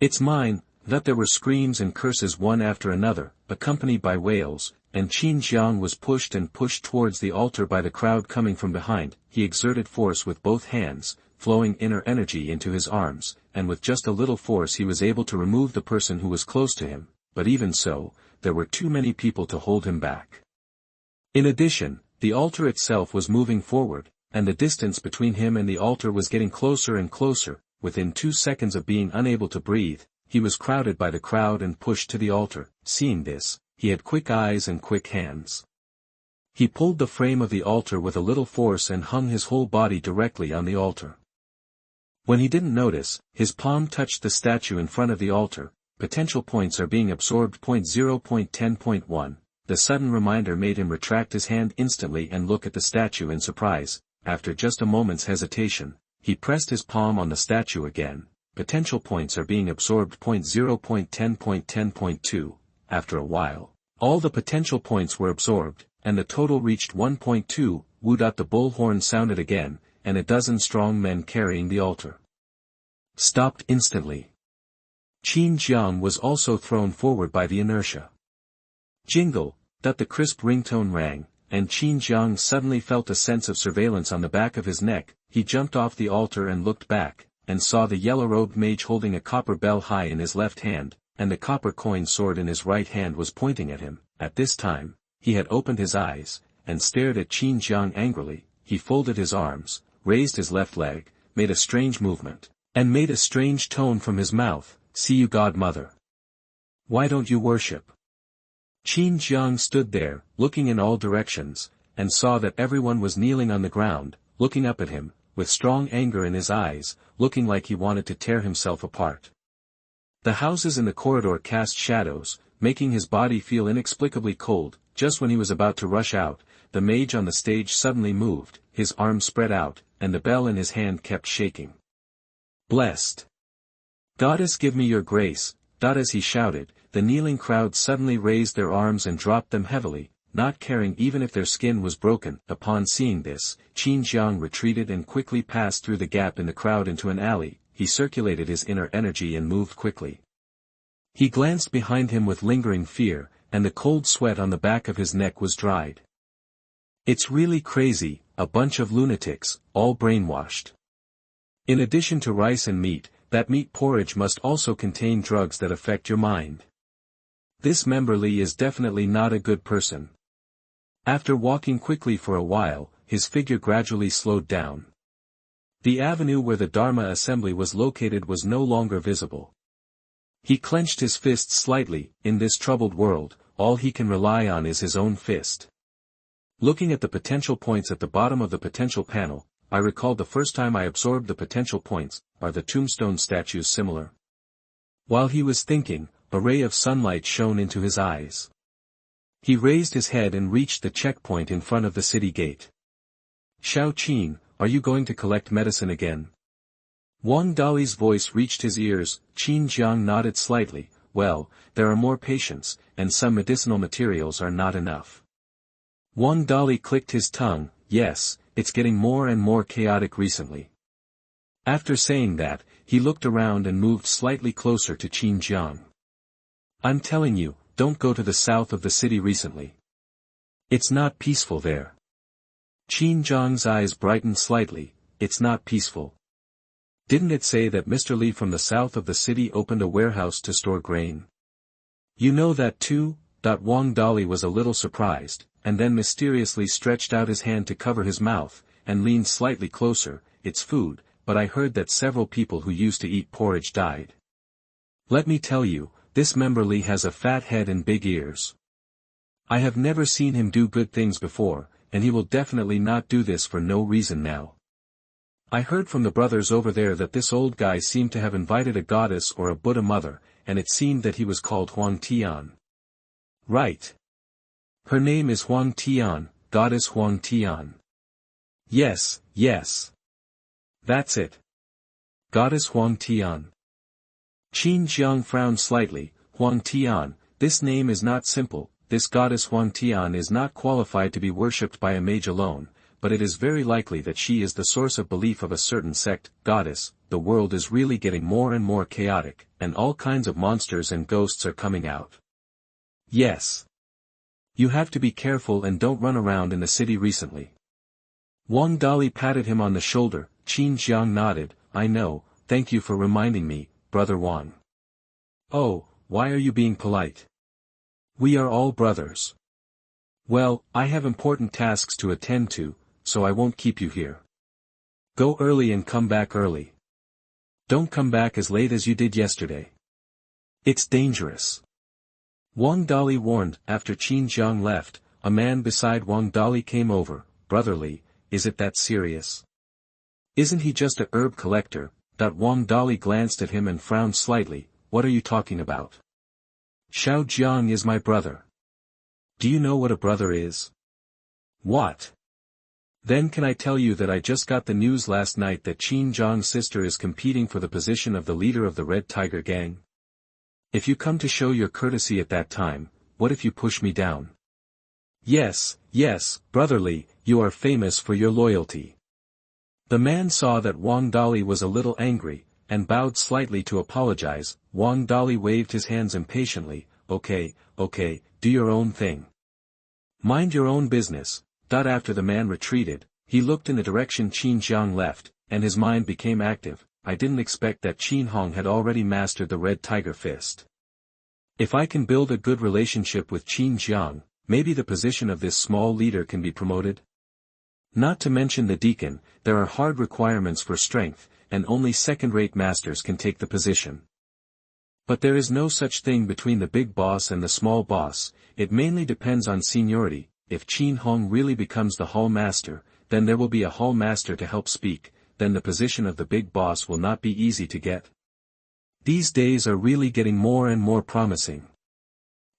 It's mine! That there were screams and curses one after another, accompanied by wails, and Qin Jiang was pushed and pushed towards the altar by the crowd coming from behind. He exerted force with both hands, flowing inner energy into his arms, and with just a little force he was able to remove the person who was close to him, but even so, there were too many people to hold him back. In addition, the altar itself was moving forward, and the distance between him and the altar was getting closer and closer. Within 2 seconds of being unable to breathe, he was crowded by the crowd and pushed to the altar. Seeing this, he had quick eyes and quick hands. He pulled the frame of the altar with a little force and hung his whole body directly on the altar. When he didn't notice, his palm touched the statue in front of the altar. Potential points are being absorbed. 0.10.1. The sudden reminder made him retract his hand instantly and look at the statue in surprise. After just a moment's hesitation, he pressed his palm on the statue again. Potential points are being absorbed. 0.10.10.2. After a while, all the potential points were absorbed, and the total reached 1.2. Wu. The bullhorn sounded again, and a dozen strong men carrying the altar stopped instantly. Qin Jiang was also thrown forward by the inertia. Jingle! The crisp ringtone rang, and Qin Jiang suddenly felt a sense of surveillance on the back of his neck. He jumped off the altar and looked back, and saw the yellow-robed mage holding a copper bell high in his left hand, and the copper coin sword in his right hand was pointing at him. At this time, he had opened his eyes, and stared at Qin Jiang angrily. He folded his arms, raised his left leg, made a strange movement, and made a strange tone from his mouth. See you, Godmother. Why don't you worship? Qin Jiang stood there, looking in all directions, and saw that everyone was kneeling on the ground, looking up at him, with strong anger in his eyes, looking like he wanted to tear himself apart. The houses in the corridor cast shadows, making his body feel inexplicably cold. Just when he was about to rush out, the mage on the stage suddenly moved, his arms spread out, and the bell in his hand kept shaking. Blessed Goddess, give me your grace. As he shouted, the kneeling crowd suddenly raised their arms and dropped them heavily, not caring even if their skin was broken. Upon seeing this, Qin Jiang retreated and quickly passed through the gap in the crowd into an alley. He circulated his inner energy and moved quickly. He glanced behind him with lingering fear, and the cold sweat on the back of his neck was dried. It's really crazy, a bunch of lunatics, all brainwashed. In addition to rice and meat, that meat porridge must also contain drugs that affect your mind. This member Li is definitely not a good person. After walking quickly for a while, his figure gradually slowed down. The avenue where the Dharma assembly was located was no longer visible. He clenched his fist slightly. In this troubled world, all he can rely on is his own fist. Looking at the potential points at the bottom of the potential panel, I recalled the first time I absorbed the potential points. Are the tombstone statues similar? While he was thinking, a ray of sunlight shone into his eyes. He raised his head and reached the checkpoint in front of the city gate. Xiao Qin, are you going to collect medicine again? Wang Dali's voice reached his ears. Qin Jiang nodded slightly. Well, there are more patients, and some medicinal materials are not enough. Wang Dali clicked his tongue. Yes, it's getting more and more chaotic recently. After saying that, he looked around and moved slightly closer to Qin Jiang. I'm telling you, don't go to the south of the city recently. It's not peaceful there. Qin Jiang's eyes brightened slightly. It's not peaceful. Didn't it say that Mr. Li from the south of the city opened a warehouse to store grain? You know that too? Wang Dali was a little surprised, and then mysteriously stretched out his hand to cover his mouth, and leaned slightly closer. It's food, but I heard that several people who used to eat porridge died. Let me tell you, this member Li has a fat head and big ears. I have never seen him do good things before, and he will definitely not do this for no reason now. I heard from the brothers over there that this old guy seemed to have invited a goddess or a Buddha mother, and it seemed that he was called Huang Tian. Right. Her name is Huang Tian, goddess Huang Tian. Yes, yes. That's it. Goddess Huang Tian. Qin Jiang frowned slightly. Huang Tian, this name is not simple. This goddess Huang Tian is not qualified to be worshipped by a mage alone, but it is very likely that she is the source of belief of a certain sect. Goddess, the world is really getting more and more chaotic, and all kinds of monsters and ghosts are coming out. Yes. You have to be careful and don't run around in the city recently. Wang Dali patted him on the shoulder. Qin Jiang nodded. I know, thank you for reminding me, Brother Wang. Oh, why are you being polite? We are all brothers. Well, I have important tasks to attend to, so I won't keep you here. Go early and come back early. Don't come back as late as you did yesterday. It's dangerous. Wang Dali warned. After Qin Jiang left, a man beside Wang Dali came over. Brotherly, is it that serious? Isn't he just a herb collector? Wang Dali glanced at him and frowned slightly. What are you talking about? Xiao Jiang is my brother. Do you know what a brother is? What? Then can I tell you that I just got the news last night that Qin Jiang's sister is competing for the position of the leader of the Red Tiger Gang? If you come to show your courtesy at that time, what if you push me down? Yes, yes, brotherly, you are famous for your loyalty. The man saw that Wang Dali was a little angry, and bowed slightly to apologize. Wang Dali waved his hands impatiently. Okay, do your own thing. Mind your own business. After the man retreated, he looked in the direction Qin Jiang left, and his mind became active. I didn't expect that Qin Hong had already mastered the Red Tiger Fist. If I can build a good relationship with Qin Jiang, maybe the position of this small leader can be promoted? Not to mention the deacon, there are hard requirements for strength, and only second-rate masters can take the position. But there is no such thing between the big boss and the small boss, it mainly depends on seniority. If Qin Hong really becomes the hall master, then there will be a hall master to help speak, then the position of the big boss will not be easy to get. These days are really getting more and more promising.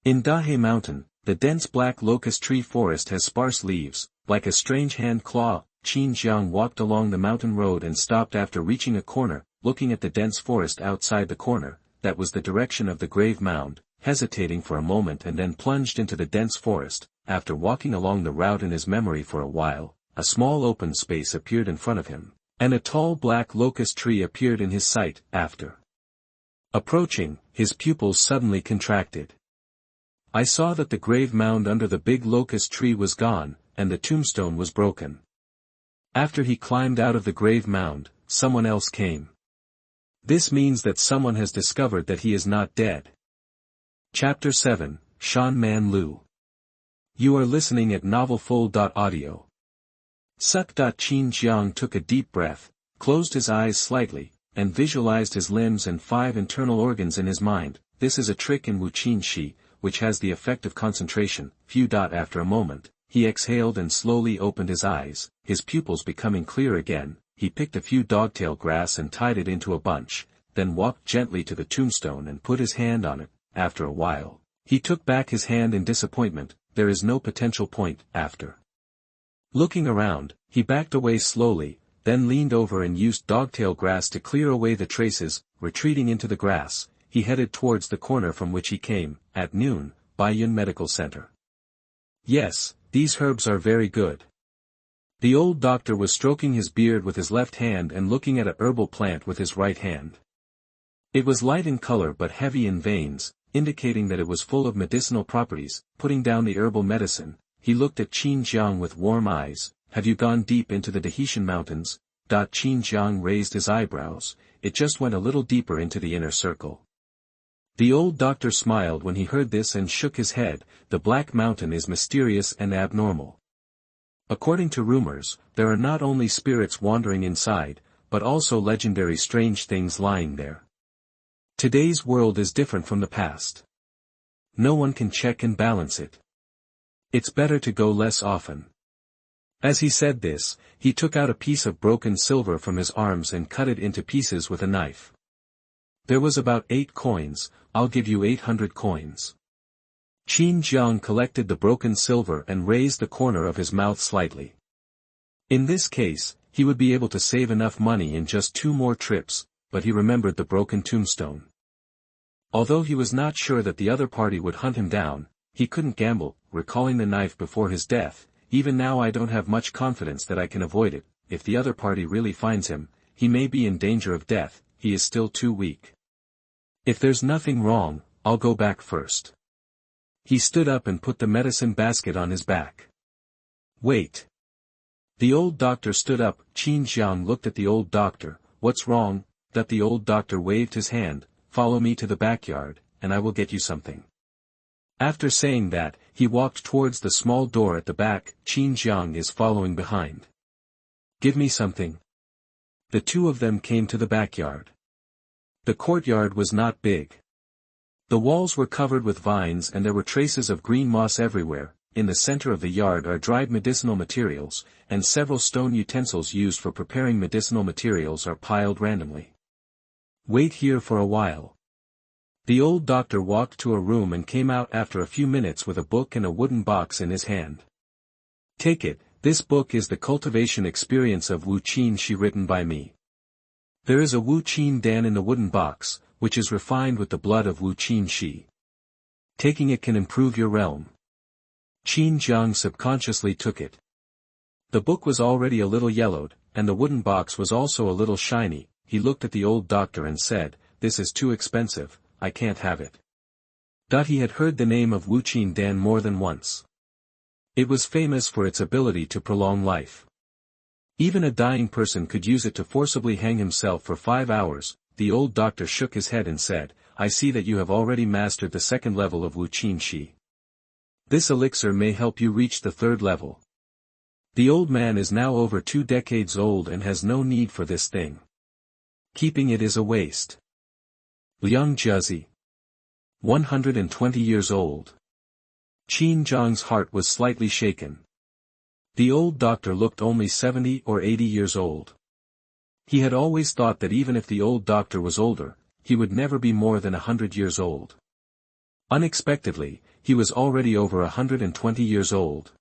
In Dahe Mountain, the dense black locust tree forest has sparse leaves, like a strange hand claw. Qin Jiang walked along the mountain road and stopped after reaching a corner, looking at the dense forest outside the corner. That was the direction of the grave mound, hesitating for a moment and then plunged into the dense forest. After walking along the route in his memory for a while, a small open space appeared in front of him, and a tall black locust tree appeared in his sight. After approaching, his pupils suddenly contracted. I saw that the grave mound under the big locust tree was gone, and the tombstone was broken. After he climbed out of the grave mound, someone else came. This means that someone has discovered that he is not dead. Chapter 7, Shan Man Lou. You are listening at novelfull.audio. Qin Jiang took a deep breath, closed his eyes slightly, and visualized his limbs and 5 internal organs in his mind. This is a trick in Wuqin Shi, which has the effect of concentration. After a moment, he exhaled and slowly opened his eyes, his pupils becoming clear again. He picked a few dogtail grass and tied it into a bunch, then walked gently to the tombstone and put his hand on it. After a while, he took back his hand in disappointment. There is no potential point. After looking around, he backed away slowly, then leaned over and used dogtail grass to clear away the traces. Retreating into the grass, he headed towards the corner from which he came. At noon, Baiyun Medical Center. Yes, these herbs are very good. The old doctor was stroking his beard with his left hand and looking at a herbal plant with his right hand. It was light in color but heavy in veins, indicating that it was full of medicinal properties. Putting down the herbal medicine, he looked at Qin Jiang with warm eyes. Have you gone deep into the Tahitian mountains? Qin Jiang raised his eyebrows. It just went a little deeper into the inner circle. The old doctor smiled when he heard this and shook his head. The Black Mountain is mysterious and abnormal. According to rumors, there are not only spirits wandering inside, but also legendary strange things lying there. Today's world is different from the past. No one can check and balance it. It's better to go less often. As he said this, he took out a piece of broken silver from his arms and cut it into pieces with a knife. There was about 8 coins, I'll give you 800 coins. Qin Jiang collected the broken silver and raised the corner of his mouth slightly. In this case, he would be able to save enough money in just 2 more trips, but he remembered the broken tombstone. Although he was not sure that the other party would hunt him down, he couldn't gamble, recalling the knife before his death. Even now I don't have much confidence that I can avoid it. If the other party really finds him, he may be in danger of death, he is still too weak. If there's nothing wrong, I'll go back first. He stood up and put the medicine basket on his back. Wait. The old doctor stood up. Qin Jiang looked at the old doctor. What's wrong? That the old doctor waved his hand. Follow me to the backyard, and I will get you something. After saying that, he walked towards the small door at the back. Qin Jiang is following behind. Give me something. The two of them came to the backyard. The courtyard was not big. The walls were covered with vines and there were traces of green moss everywhere. In the center of the yard are dried medicinal materials, and several stone utensils used for preparing medicinal materials are piled randomly. Wait here for a while. The old doctor walked to a room and came out after a few minutes with a book and a wooden box in his hand. Take it, this book is the cultivation experience of Wu Qin Shi written by me. There is a Wu Qin Dan in the wooden box, which is refined with the blood of Wu Qin Shi. Taking it can improve your realm. Qin Jiang subconsciously took it. The book was already a little yellowed, and the wooden box was also a little shiny. He looked at the old doctor and said, "This is too expensive, I can't have it." He had heard the name of Wu Qin Dan more than once. It was famous for its ability to prolong life. Even a dying person could use it to forcibly hang himself for 5 hours. The old doctor shook his head and said, "I see that you have already mastered the 2nd level of Wu Qin Shi. This elixir may help you reach the 3rd level. The old man is now over 2 decades old and has no need for this thing. Keeping it is a waste." Liang Jiazi. 120 years old. Qin Jiang's heart was slightly shaken. The old doctor looked only 70 or 80 years old. He had always thought that even if the old doctor was older, he would never be more than 100 years old. Unexpectedly, he was already over 120 years old.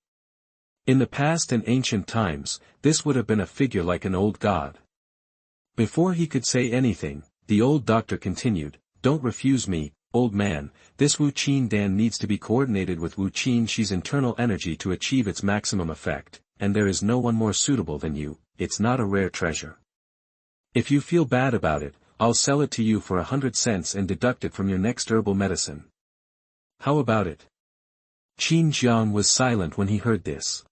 In the past and ancient times, this would have been a figure like an old god. Before he could say anything, the old doctor continued, "Don't refuse me, old man, this Wu Qin Dan needs to be coordinated with Wu Qin Shi's internal energy to achieve its maximum effect, and there is no one more suitable than you. It's not a rare treasure. If you feel bad about it, I'll sell it to you for 100 cents and deduct it from your next herbal medicine. How about it?" Qin Jiang was silent when he heard this.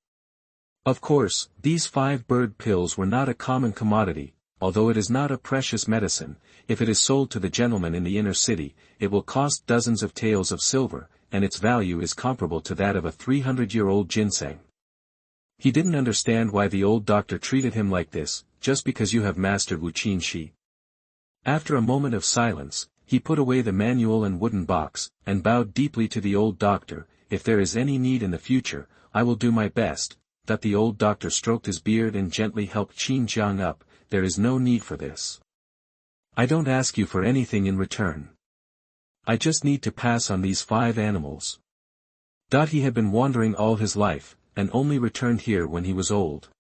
Of course, these 5 bird pills were not a common commodity. Although it is not a precious medicine, if it is sold to the gentleman in the inner city, it will cost dozens of taels of silver, and its value is comparable to that of a 300-year-old ginseng. He didn't understand why the old doctor treated him like this, just because you have mastered Wu Qin Shi. After a moment of silence, he put away the manual and wooden box, and bowed deeply to the old doctor. "If there is any need in the future, I will do my best." The old doctor stroked his beard and gently helped Qin Jiang up. "There is no need for this. I don't ask you for anything in return. I just need to pass on these 5 animals." He had been wandering all his life, and only returned here when he was old.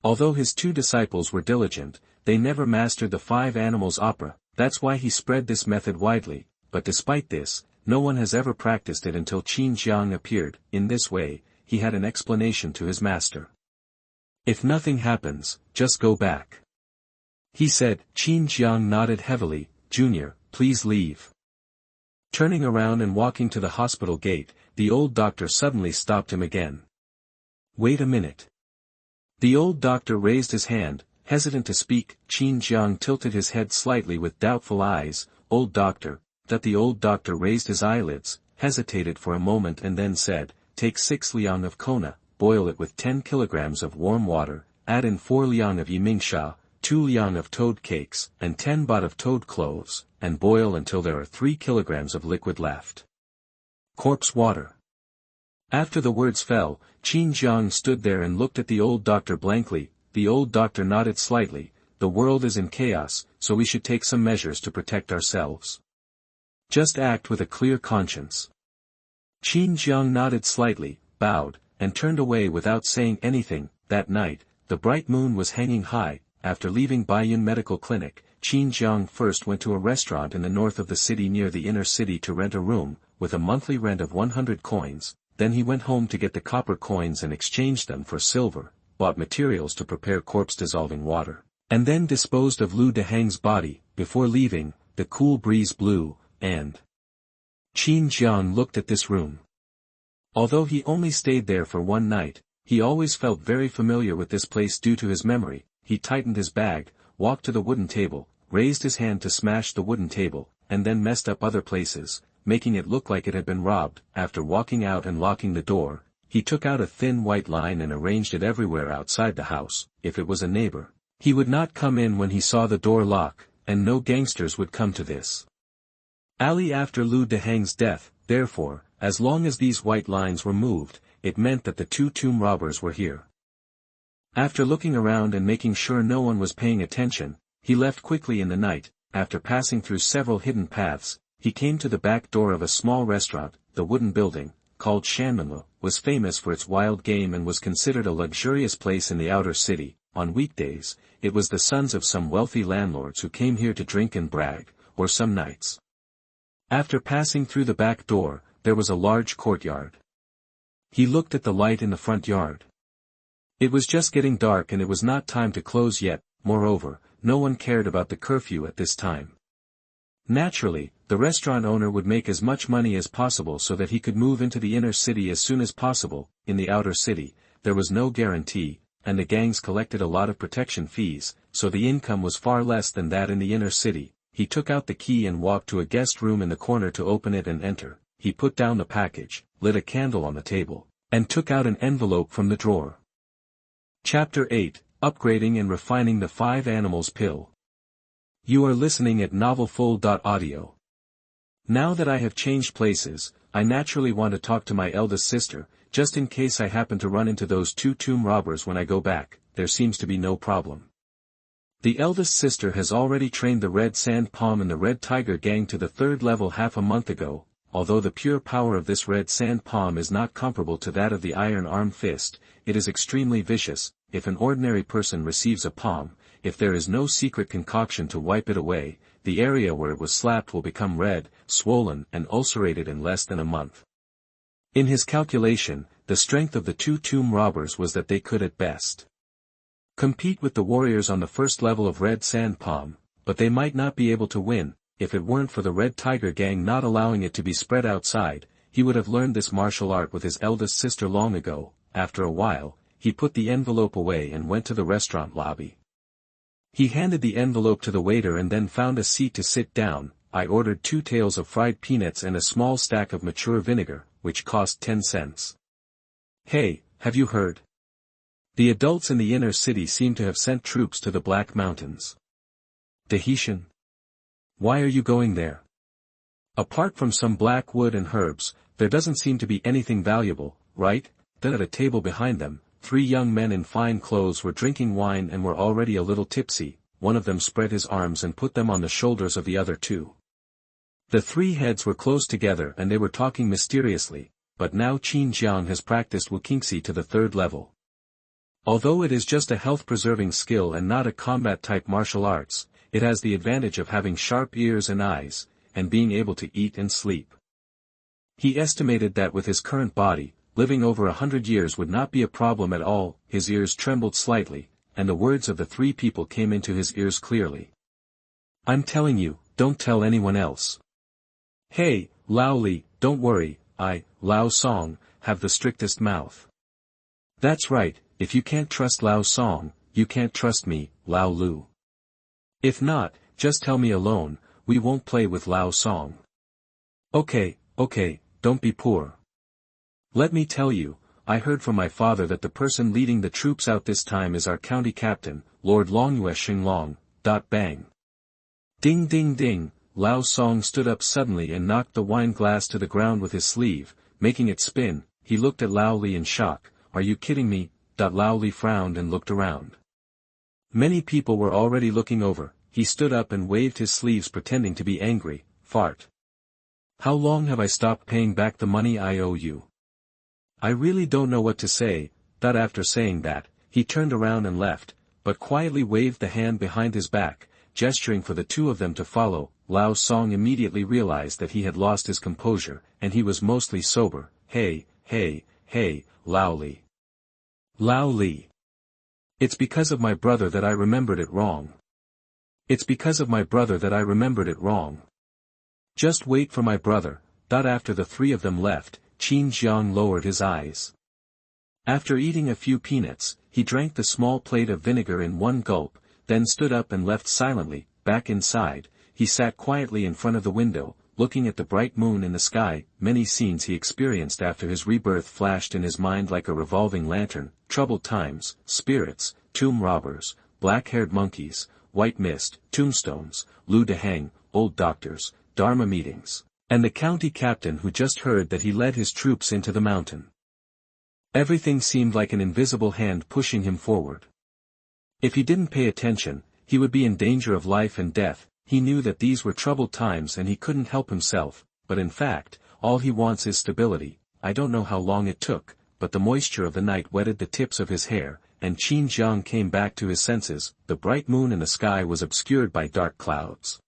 Although his 2 disciples were diligent, they never mastered the 5 animals opera. That's why he spread this method widely, but despite this, no one has ever practiced it until Qin Jiang appeared. In this way, he had an explanation to his master. "If nothing happens, just go back," he said. Qin Jiang nodded heavily. "Junior, please leave." Turning around and walking to the hospital gate, the old doctor suddenly stopped him again. "Wait a minute." The old doctor raised his hand, hesitant to speak. Qin Jiang tilted his head slightly with doubtful eyes. "Old doctor." The old doctor raised his eyelids, hesitated for a moment and then said, "Take 6 liang of kona, boil it with 10 kilograms of warm water, add in 4 liang of yimingxia, 2 liang of toad cakes, and 10 baht of toad cloves, and boil until there are 3 kilograms of liquid left." Corpse water. After the words fell, Qin Jiang stood there and looked at the old doctor blankly. The old doctor nodded slightly. The world is in chaos, so we should take some measures to protect ourselves. Just act with a clear conscience. Qin Jiang nodded slightly, bowed, and turned away without saying anything. That night, the bright moon was hanging high. After leaving Baiyun Medical Clinic, Qin Jiang first went to a restaurant in the north of the city near the inner city to rent a room, with a monthly rent of 100 coins. Then he went home to get the copper coins and exchanged them for silver, bought materials to prepare corpse-dissolving water, and then disposed of Lu Dehang's body. Before leaving, the cool breeze blew, and Qin Jiang looked at this room. Although he only stayed there for one night, he always felt very familiar with this place due to his memory. He tightened his bag, walked to the wooden table, raised his hand to smash the wooden table, and then messed up other places, making it look like it had been robbed. After walking out and locking the door, he took out a thin white line and arranged it everywhere outside the house. If it was a neighbor, he would not come in when he saw the door lock, and no gangsters would come to this alley after Lu Dehang's death. Therefore, as long as these white lines were moved, it meant that the two tomb robbers were here. After looking around and making sure no one was paying attention, he left quickly in the night. After passing through several hidden paths, he came to the back door of a small restaurant. The wooden building, called Shan Man Lou, was famous for its wild game and was considered a luxurious place in the outer city. On weekdays, it was the sons of some wealthy landlords who came here to drink and brag, or some nights. After passing through the back door, there was a large courtyard. He looked at the light in the front yard. It was just getting dark and it was not time to close yet. Moreover, no one cared about the curfew at this time. Naturally, the restaurant owner would make as much money as possible so that he could move into the inner city as soon as possible. In the outer city, there was no guarantee, and the gangs collected a lot of protection fees, so the income was far less than that in the inner city. He took out the key and walked to a guest room in the corner to open it and enter. He put down the package, lit a candle on the table, and took out an envelope from the drawer. Chapter 8, Upgrading and Refining the 5 Animals Pill. You are listening at novelfull.audio. Now that I have changed places, I naturally want to talk to my eldest sister, just in case I happen to run into those two tomb robbers when I go back. There seems to be no problem. The eldest sister has already trained the Red Sand Palm and the Red Tiger Gang to the 3rd level half a month ago. Although the pure power of this Red Sand Palm is not comparable to that of the Iron Arm Fist, it is extremely vicious. If an ordinary person receives a palm, if there is no secret concoction to wipe it away, the area where it was slapped will become red, swollen and ulcerated in less than a month. In his calculation, the strength of the two tomb robbers was that they could at best compete with the warriors on the 1st level of Red Sand Palm, but they might not be able to win. If it weren't for the Red Tiger Gang not allowing it to be spread outside, he would have learned this martial art with his eldest sister long ago. After a while, he put the envelope away and went to the restaurant lobby. He handed the envelope to the waiter and then found a seat to sit down. I ordered 2 tails of fried peanuts and a small stack of mature vinegar, which cost 10 cents. Hey, have you heard? The adults in the inner city seem to have sent troops to the Black Mountains. Tahitian? Why are you going there? Apart from some black wood and herbs, there doesn't seem to be anything valuable, right? Then at a table behind them, 3 young men in fine clothes were drinking wine and were already a little tipsy. One of them spread his arms and put them on the shoulders of the other 2. The 3 heads were close together and they were talking mysteriously, but now Qin Jiang has practiced Wukingxi to the 3rd level. Although it is just a health-preserving skill and not a combat-type martial arts, it has the advantage of having sharp ears and eyes, and being able to eat and sleep. He estimated that with his current body, living over 100 years would not be a problem at all. His ears trembled slightly, and the words of the 3 people came into his ears clearly. I'm telling you, don't tell anyone else. Hey, Lao Li, don't worry, I, Lao Song, have the strictest mouth. That's right, if you can't trust Lao Song, you can't trust me, Lao Lu. If not, just tell me alone, we won't play with Lao Song. Okay, don't be poor. Let me tell you, I heard from my father that the person leading the troops out this time is our county captain, Lord Longyue Xinglong. Bang. Ding ding ding, Lao Song stood up suddenly and knocked the wine glass to the ground with his sleeve, making it spin. he looked at Lao Li in shock. "Are you kidding me?" Lao Li frowned and looked around. Many people were already looking over. He stood up and waved his sleeves pretending to be angry. "Fart. How long have I stopped paying back the money I owe you? I really don't know what to say." After saying that, he turned around and left, but quietly waved the hand behind his back, gesturing for the two of them to follow. Lao Song immediately realized that he had lost his composure, and he was mostly sober. Hey, Lao Li. Lao Li. It's because of my brother that I remembered it wrong. It's because of my brother that I remembered it wrong. Just wait for my brother. After the three of them left, Qin Jiang lowered his eyes. After eating a few peanuts, he drank the small plate of vinegar in one gulp, then stood up and left silently. Back inside, he sat quietly in front of the window, looking at the bright moon in the sky. Many scenes he experienced after his rebirth flashed in his mind like a revolving lantern: troubled times, spirits, tomb robbers, black-haired monkeys, white mist, tombstones, Lu Dehang, old doctors, Dharma meetings, and the county captain who just heard that he led his troops into the mountain. Everything seemed like an invisible hand pushing him forward. If he didn't pay attention, he would be in danger of life and death. He knew that these were troubled times and he couldn't help himself, but in fact, all he wants is stability. I don't know how long it took, but the moisture of the night wetted the tips of his hair, and Qin Jiang came back to his senses. The bright moon in the sky was obscured by dark clouds.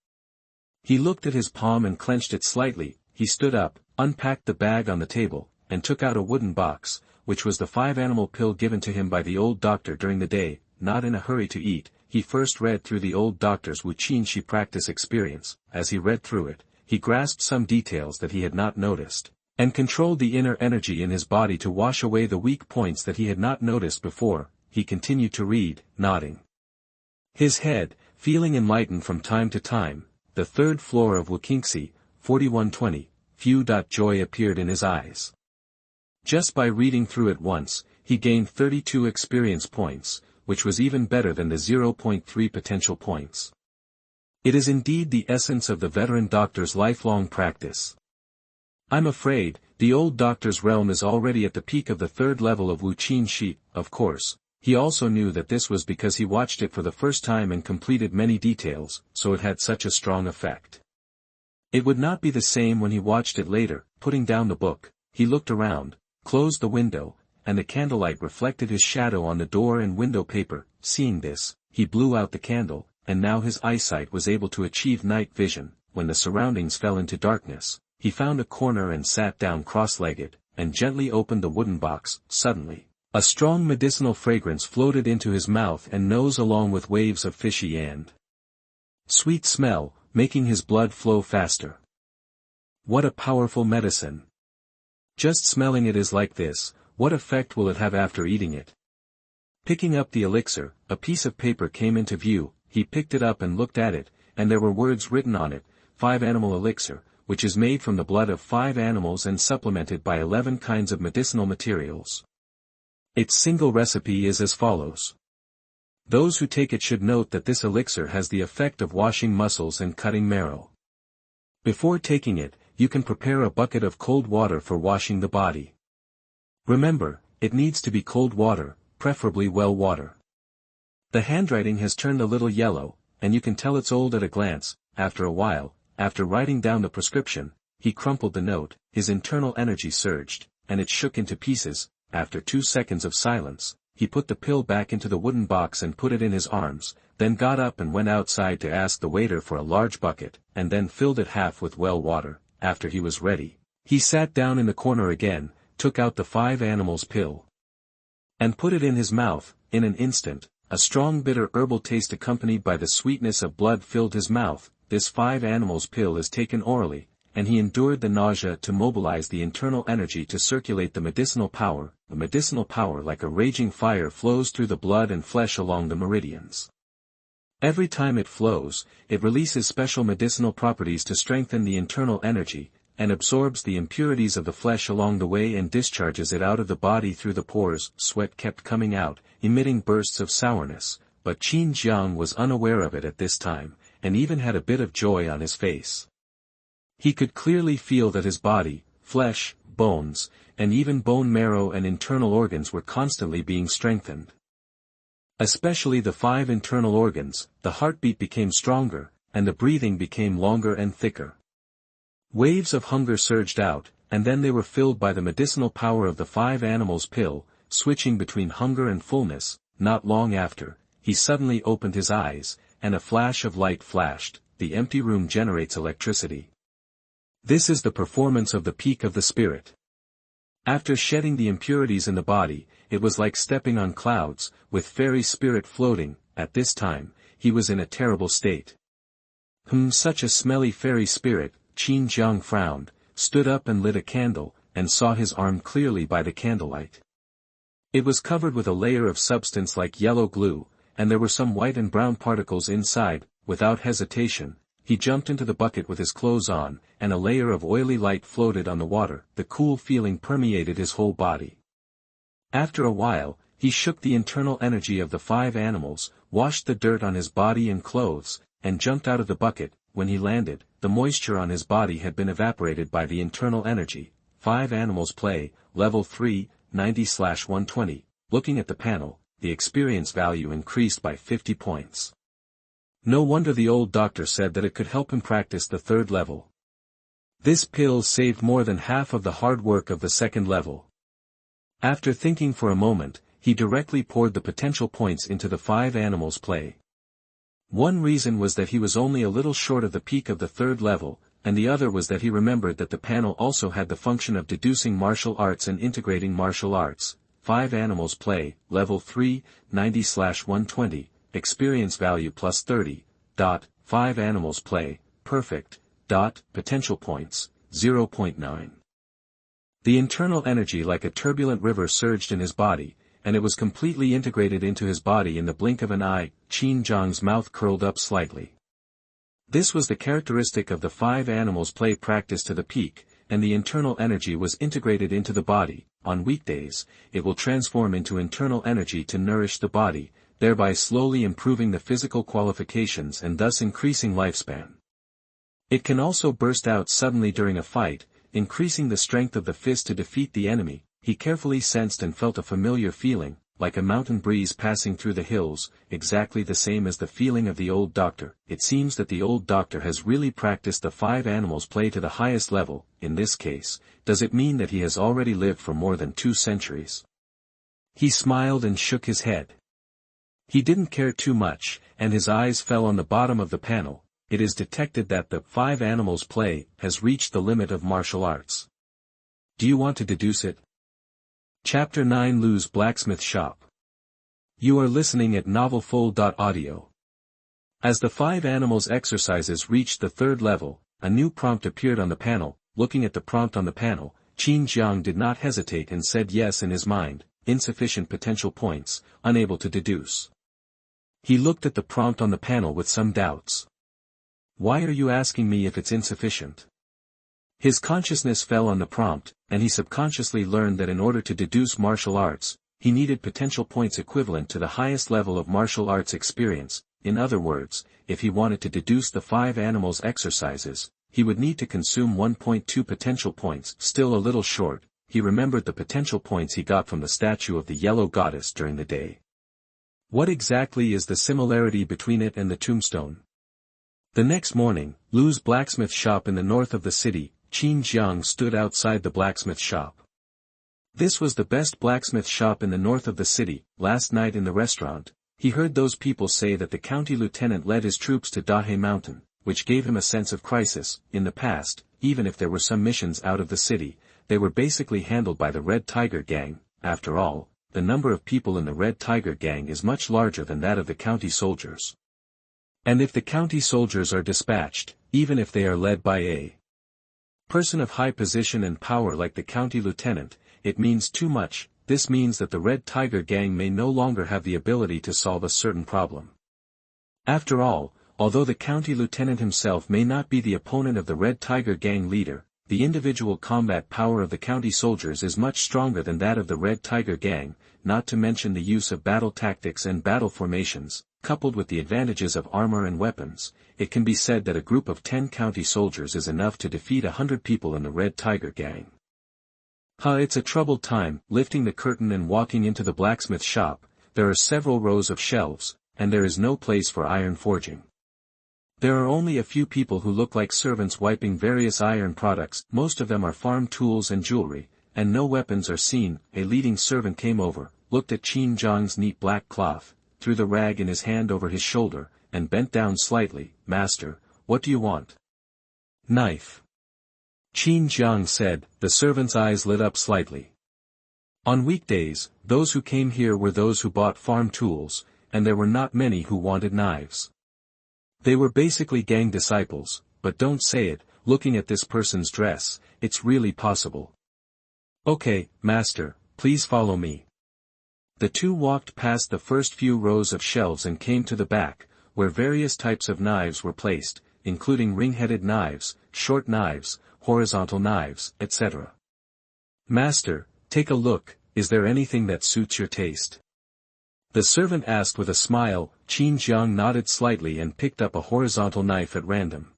He looked at his palm and clenched it slightly. He stood up, unpacked the bag on the table, and took out a wooden box, which was the 5-animal pill given to him by the old doctor during the day. Not in a hurry to eat, he first read through the old doctor's Wu Qin Shi practice experience. As he read through it, he grasped some details that he had not noticed, and controlled the inner energy in his body to wash away the weak points that he had not noticed before. He continued to read, nodding his head, feeling enlightened from time to time. The third floor of Wu Qingxi, 4120, joy appeared in his eyes. Just by reading through it once, he gained 32 experience points, which was even better than the 0.3 potential points. It is indeed the essence of the veteran doctor's lifelong practice. I'm afraid, the old doctor's realm is already at the peak of the third level of Wu Qin Shi. Of course, he also knew that this was because he watched it for the first time and completed many details, so it had such a strong effect. It would not be the same when he watched it later. Putting down the book, he looked around, closed the window, and the candlelight reflected his shadow on the door and window paper. Seeing this, he blew out the candle, and now his eyesight was able to achieve night vision. When the surroundings fell into darkness, he found a corner and sat down cross-legged, and gently opened the wooden box. Suddenly, a strong medicinal fragrance floated into his mouth and nose along with waves of fishy and sweet smell, making his blood flow faster. What a powerful medicine! Just smelling it is like this. What effect will it have after eating it? Picking up the elixir, a piece of paper came into view. He picked it up and looked at it, and there were words written on it: 5-animal elixir, which is made from the blood of 5 animals and supplemented by 11 kinds of medicinal materials. Its single recipe is as follows. Those who take it should note that this elixir has the effect of washing muscles and cutting marrow. Before taking it, you can prepare a bucket of cold water for washing the body. Remember, it needs to be cold water, preferably well water. The handwriting has turned a little yellow, and you can tell it's old at a glance. After a while, after writing down the prescription, he crumpled the note. His internal energy surged, and it shook into pieces. After 2 seconds of silence, he put the pill back into the wooden box and put it in his arms, then got up and went outside to ask the waiter for a large bucket, and then filled it half with well water. After he was ready, he sat down in the corner again, took out the 5 animals pill, and put it in his mouth. In an instant, a strong bitter herbal taste accompanied by the sweetness of blood filled his mouth. This 5 animals pill is taken orally, and he endured the nausea to mobilize the internal energy to circulate the medicinal power. The medicinal power like a raging fire flows through the blood and flesh along the meridians. Every time it flows, it releases special medicinal properties to strengthen the internal energy, and absorbs the impurities of the flesh along the way and discharges it out of the body through the pores. Sweat kept coming out, emitting bursts of sourness, but Qin Jiang was unaware of it at this time, and even had a bit of joy on his face. He could clearly feel that his body, flesh, bones, and even bone marrow and internal organs were constantly being strengthened. Especially the 5 internal organs, the heartbeat became stronger, and the breathing became longer and thicker. Waves of hunger surged out, and then they were filled by the medicinal power of the 5 animals pill, switching between hunger and fullness. Not long after, he suddenly opened his eyes, and a flash of light flashed. The empty room generates electricity. This is the performance of the peak of the spirit. After shedding the impurities in the body, it was like stepping on clouds, with fairy spirit floating. At this time, he was in a terrible state. Such a smelly fairy spirit. Qin Jiang frowned, stood up and lit a candle, and saw his arm clearly by the candlelight. It was covered with a layer of substance like yellow glue, and there were some white and brown particles inside. Without hesitation, he jumped into the bucket with his clothes on, and a layer of oily light floated on the water. The cool feeling permeated his whole body. After a while, he shook the internal energy of the 5 animals, washed the dirt on his body and clothes, and jumped out of the bucket. When he landed, the moisture on his body had been evaporated by the internal energy. 5 animals play, level 3, 90/120. Looking at the panel, the experience value increased by 50 points. No wonder the old doctor said that it could help him practice the 3rd level. This pill saved more than half of the hard work of the 2nd level. After thinking for a moment, he directly poured the potential points into the 5 animals play. One reason was that he was only a little short of the peak of the 3rd level, and the other was that he remembered that the panel also had the function of deducing martial arts and integrating martial arts. 5 animals play, level 3, 90/120. Experience value plus 30. 5 animals play, perfect. Potential points, 0.9. The internal energy like a turbulent river surged in his body, and it was completely integrated into his body in the blink of an eye. Qin Jiang's mouth curled up slightly. This was the characteristic of the 5 animals play practice to the peak, and the internal energy was integrated into the body. On weekdays, it will transform into internal energy to nourish the body, thereby slowly improving the physical qualifications and thus increasing lifespan. It can also burst out suddenly during a fight, increasing the strength of the fist to defeat the enemy. He carefully sensed and felt a familiar feeling, like a mountain breeze passing through the hills, exactly the same as the feeling of the old doctor. It seems that the old doctor has really practiced the 5 animals play to the highest level. In this case, does it mean that he has already lived for more than 2 centuries? He smiled and shook his head. He didn't care too much, and his eyes fell on the bottom of the panel. It is detected that the 5 animals play has reached the limit of martial arts. Do you want to deduce it? Chapter 9 Lou's Blacksmith Shop. You are listening at novelfull.audio. As the 5 animals exercises reached the 3rd level, a new prompt appeared on the panel. Looking at the prompt on the panel, Qin Jiang did not hesitate and said yes in his mind. Insufficient potential points, unable to deduce. He looked at the prompt on the panel with some doubts. Why are you asking me if it's insufficient? His consciousness fell on the prompt, and he subconsciously learned that in order to deduce martial arts, he needed potential points equivalent to the highest level of martial arts experience. In other words, if he wanted to deduce the 5 animals exercises, he would need to consume 1.2 potential points. Still a little short, he remembered the potential points he got from the statue of the yellow goddess during the day. What exactly is the similarity between it and the tombstone? The next morning, Lou's blacksmith shop in the north of the city. Qin Jiang stood outside the blacksmith shop. This was the best blacksmith shop in the north of the city. Last night in the restaurant, he heard those people say that the county lieutenant led his troops to Dahe Mountain, which gave him a sense of crisis. In the past, even if there were some missions out of the city, they were basically handled by the Red Tiger Gang. After all, the number of people in the Red Tiger Gang is much larger than that of the county soldiers. And if the county soldiers are dispatched, even if they are led by a person of high position and power like the county lieutenant, it means too much. This means that the Red Tiger Gang may no longer have the ability to solve a certain problem. After all, although the county lieutenant himself may not be the opponent of the Red Tiger Gang leader, the individual combat power of the county soldiers is much stronger than that of the Red Tiger Gang, not to mention the use of battle tactics and battle formations, coupled with the advantages of armor and weapons. It can be said that a group of 10 county soldiers is enough to defeat 100 people in the Red Tiger Gang. It's a troubled time. Lifting the curtain and walking into the blacksmith shop, there are several rows of shelves, and there is no place for iron forging. There are only a few people who look like servants wiping various iron products. Most of them are farm tools and jewelry, and no weapons are seen. A leading servant came over, looked at Qin Jiang's neat black cloth, threw the rag in his hand over his shoulder, and bent down slightly. "Master, what do you want?" "Knife." Qin Jiang said. The servant's eyes lit up slightly. On weekdays, those who came here were those who bought farm tools, and there were not many who wanted knives. They were basically gang disciples, but don't say it. Looking at this person's dress, it's really possible. "Okay, master, please follow me." The two walked past the first few rows of shelves and came to the back, where various types of knives were placed, including ring-headed knives, short knives, horizontal knives, etc. "Master, take a look. Is there anything that suits your taste?" The servant asked with a smile. Qin Jiang nodded slightly and picked up a horizontal knife at random.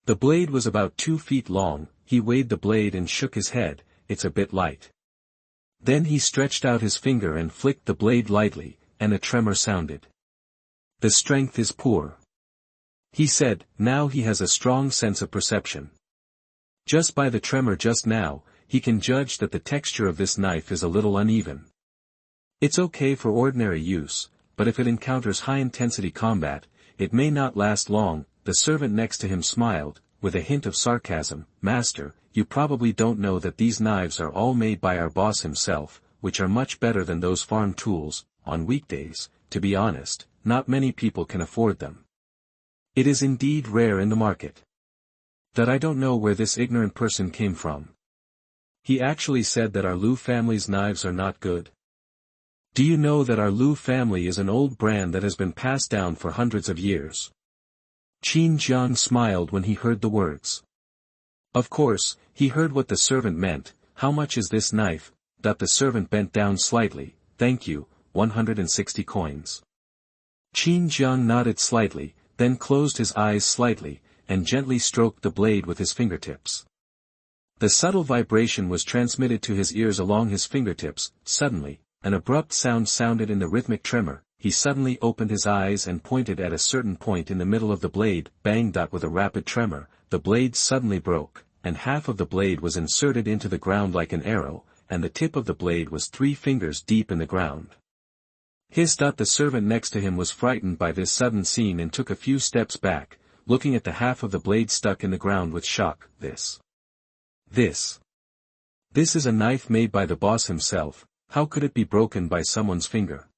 The blade was about 2 feet long. He weighed the blade and shook his head. "It's a bit light." Then he stretched out his finger and flicked the blade lightly, and a tremor sounded. "The strength is poor," he said. Now he has a strong sense of perception. Just by the tremor just now, he can judge that the texture of this knife is a little uneven. It's okay for ordinary use, but if it encounters high-intensity combat, it may not last long. The servant next to him smiled, with a hint of sarcasm. "Master, you probably don't know that these knives are all made by our boss himself, which are much better than those farm tools. On weekdays, to be honest, not many people can afford them. It is indeed rare in the market. That I don't know where this ignorant person came from. He actually said that our Lou family's knives are not good. Do you know that our Lou family is an old brand that has been passed down for hundreds of years?" Qin Jiang smiled when he heard the words. Of course, he heard what the servant meant. "How much is this knife?" The servant bent down slightly. "Thank you, 160 coins. Qin Jiang nodded slightly, then closed his eyes slightly, and gently stroked the blade with his fingertips. The subtle vibration was transmitted to his ears along his fingertips. Suddenly, an abrupt sound sounded in the rhythmic tremor. He suddenly opened his eyes and pointed at a certain point in the middle of the blade. Bang! With a rapid tremor, the blade suddenly broke, and half of the blade was inserted into the ground like an arrow, and the tip of the blade was 3 fingers deep in the ground. Hiss! The servant next to him was frightened by this sudden scene and took a few steps back, looking at the half of the blade stuck in the ground with shock. This is a knife made by the boss himself. How could it be broken by someone's finger?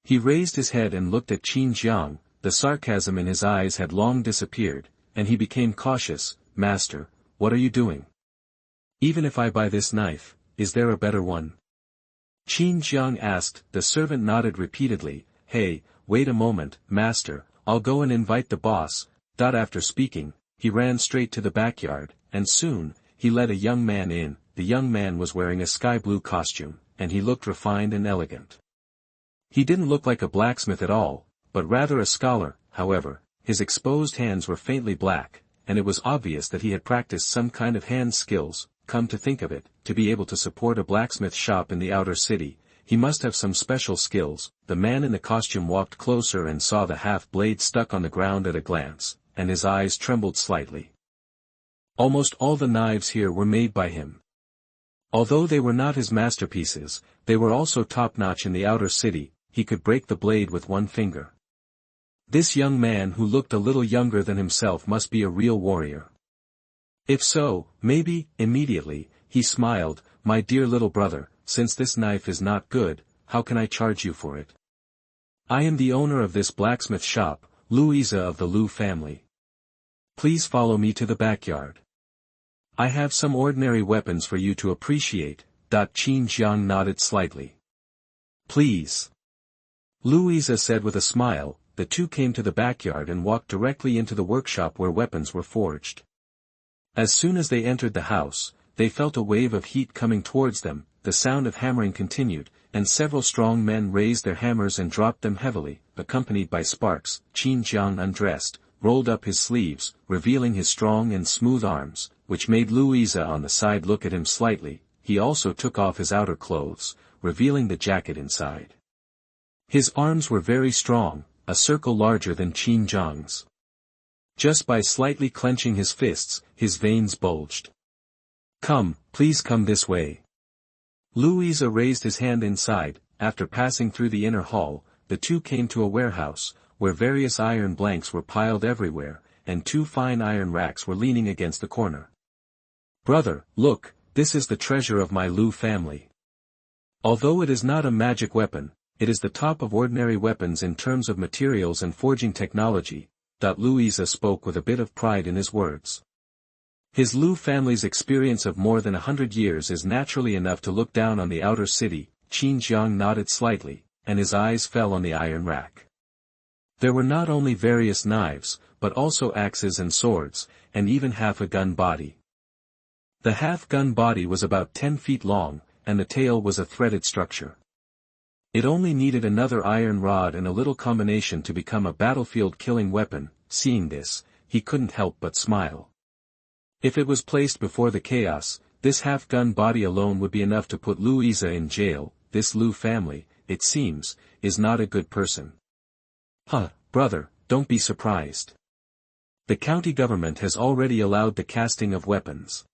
He raised his head and looked at Qin Jiang. The sarcasm in his eyes had long disappeared, and he became cautious. "Master, what are you doing? Even if I buy this knife, is there a better one?" Qin Jiang asked. The servant nodded repeatedly. "Hey, wait a moment, master, I'll go and invite the boss." After speaking, he ran straight to the backyard, and soon, he let a young man in. The young man was wearing a sky blue costume, and he looked refined and elegant. He didn't look like a blacksmith at all, but rather a scholar. However, his exposed hands were faintly black, and it was obvious that he had practiced some kind of hand skills. Come to think of it, to be able to support a blacksmith shop in the outer city, he must have some special skills. The man in the costume walked closer and saw the half-blade stuck on the ground at a glance, and his eyes trembled slightly. Almost all the knives here were made by him. Although they were not his masterpieces, they were also top-notch in the outer city. He could break the blade with 1 finger. This young man who looked a little younger than himself must be a real warrior. If so, maybe. Immediately, he smiled. "My dear little brother, since this knife is not good, how can I charge you for it? I am the owner of this blacksmith shop, Louisa of the Lou family. Please follow me to the backyard. I have some ordinary weapons for you to appreciate." Qin Jiang nodded slightly. "Please," Louisa said with a smile. The two came to the backyard and walked directly into the workshop where weapons were forged. As soon as they entered the house, they felt a wave of heat coming towards them. The sound of hammering continued, and several strong men raised their hammers and dropped them heavily, accompanied by sparks. Qin Jiang undressed, rolled up his sleeves, revealing his strong and smooth arms, which made Louisa on the side look at him slightly. he also took off his outer clothes, revealing the jacket inside. His arms were very strong, a circle larger than Qin Jiang's. Just by slightly clenching his fists, his veins bulged. "Come, please come this way." Louisa raised his hand inside. After passing through the inner hall, the two came to a warehouse, where various iron blanks were piled everywhere, and two fine iron racks were leaning against the corner. "Brother, look, this is the treasure of my Lou family. Although it is not a magic weapon, it is the top of ordinary weapons in terms of materials and forging technology." Louisa spoke with a bit of pride in his words. His Lou family's experience of more than 100 years is naturally enough to look down on the outer city. Qin Jiang nodded slightly, and his eyes fell on the iron rack. There were not only various knives, but also axes and swords, and even half a gun body. The half-gun body was about 10 feet long, and the tail was a threaded structure. It only needed another iron rod and a little combination to become a battlefield-killing weapon. Seeing this, he couldn't help but smile. If it was placed before the chaos, this half-gun body alone would be enough to put Louisa in jail. This Lou family, it seems, is not a good person. Brother, don't be surprised. The county government has already allowed the casting of weapons.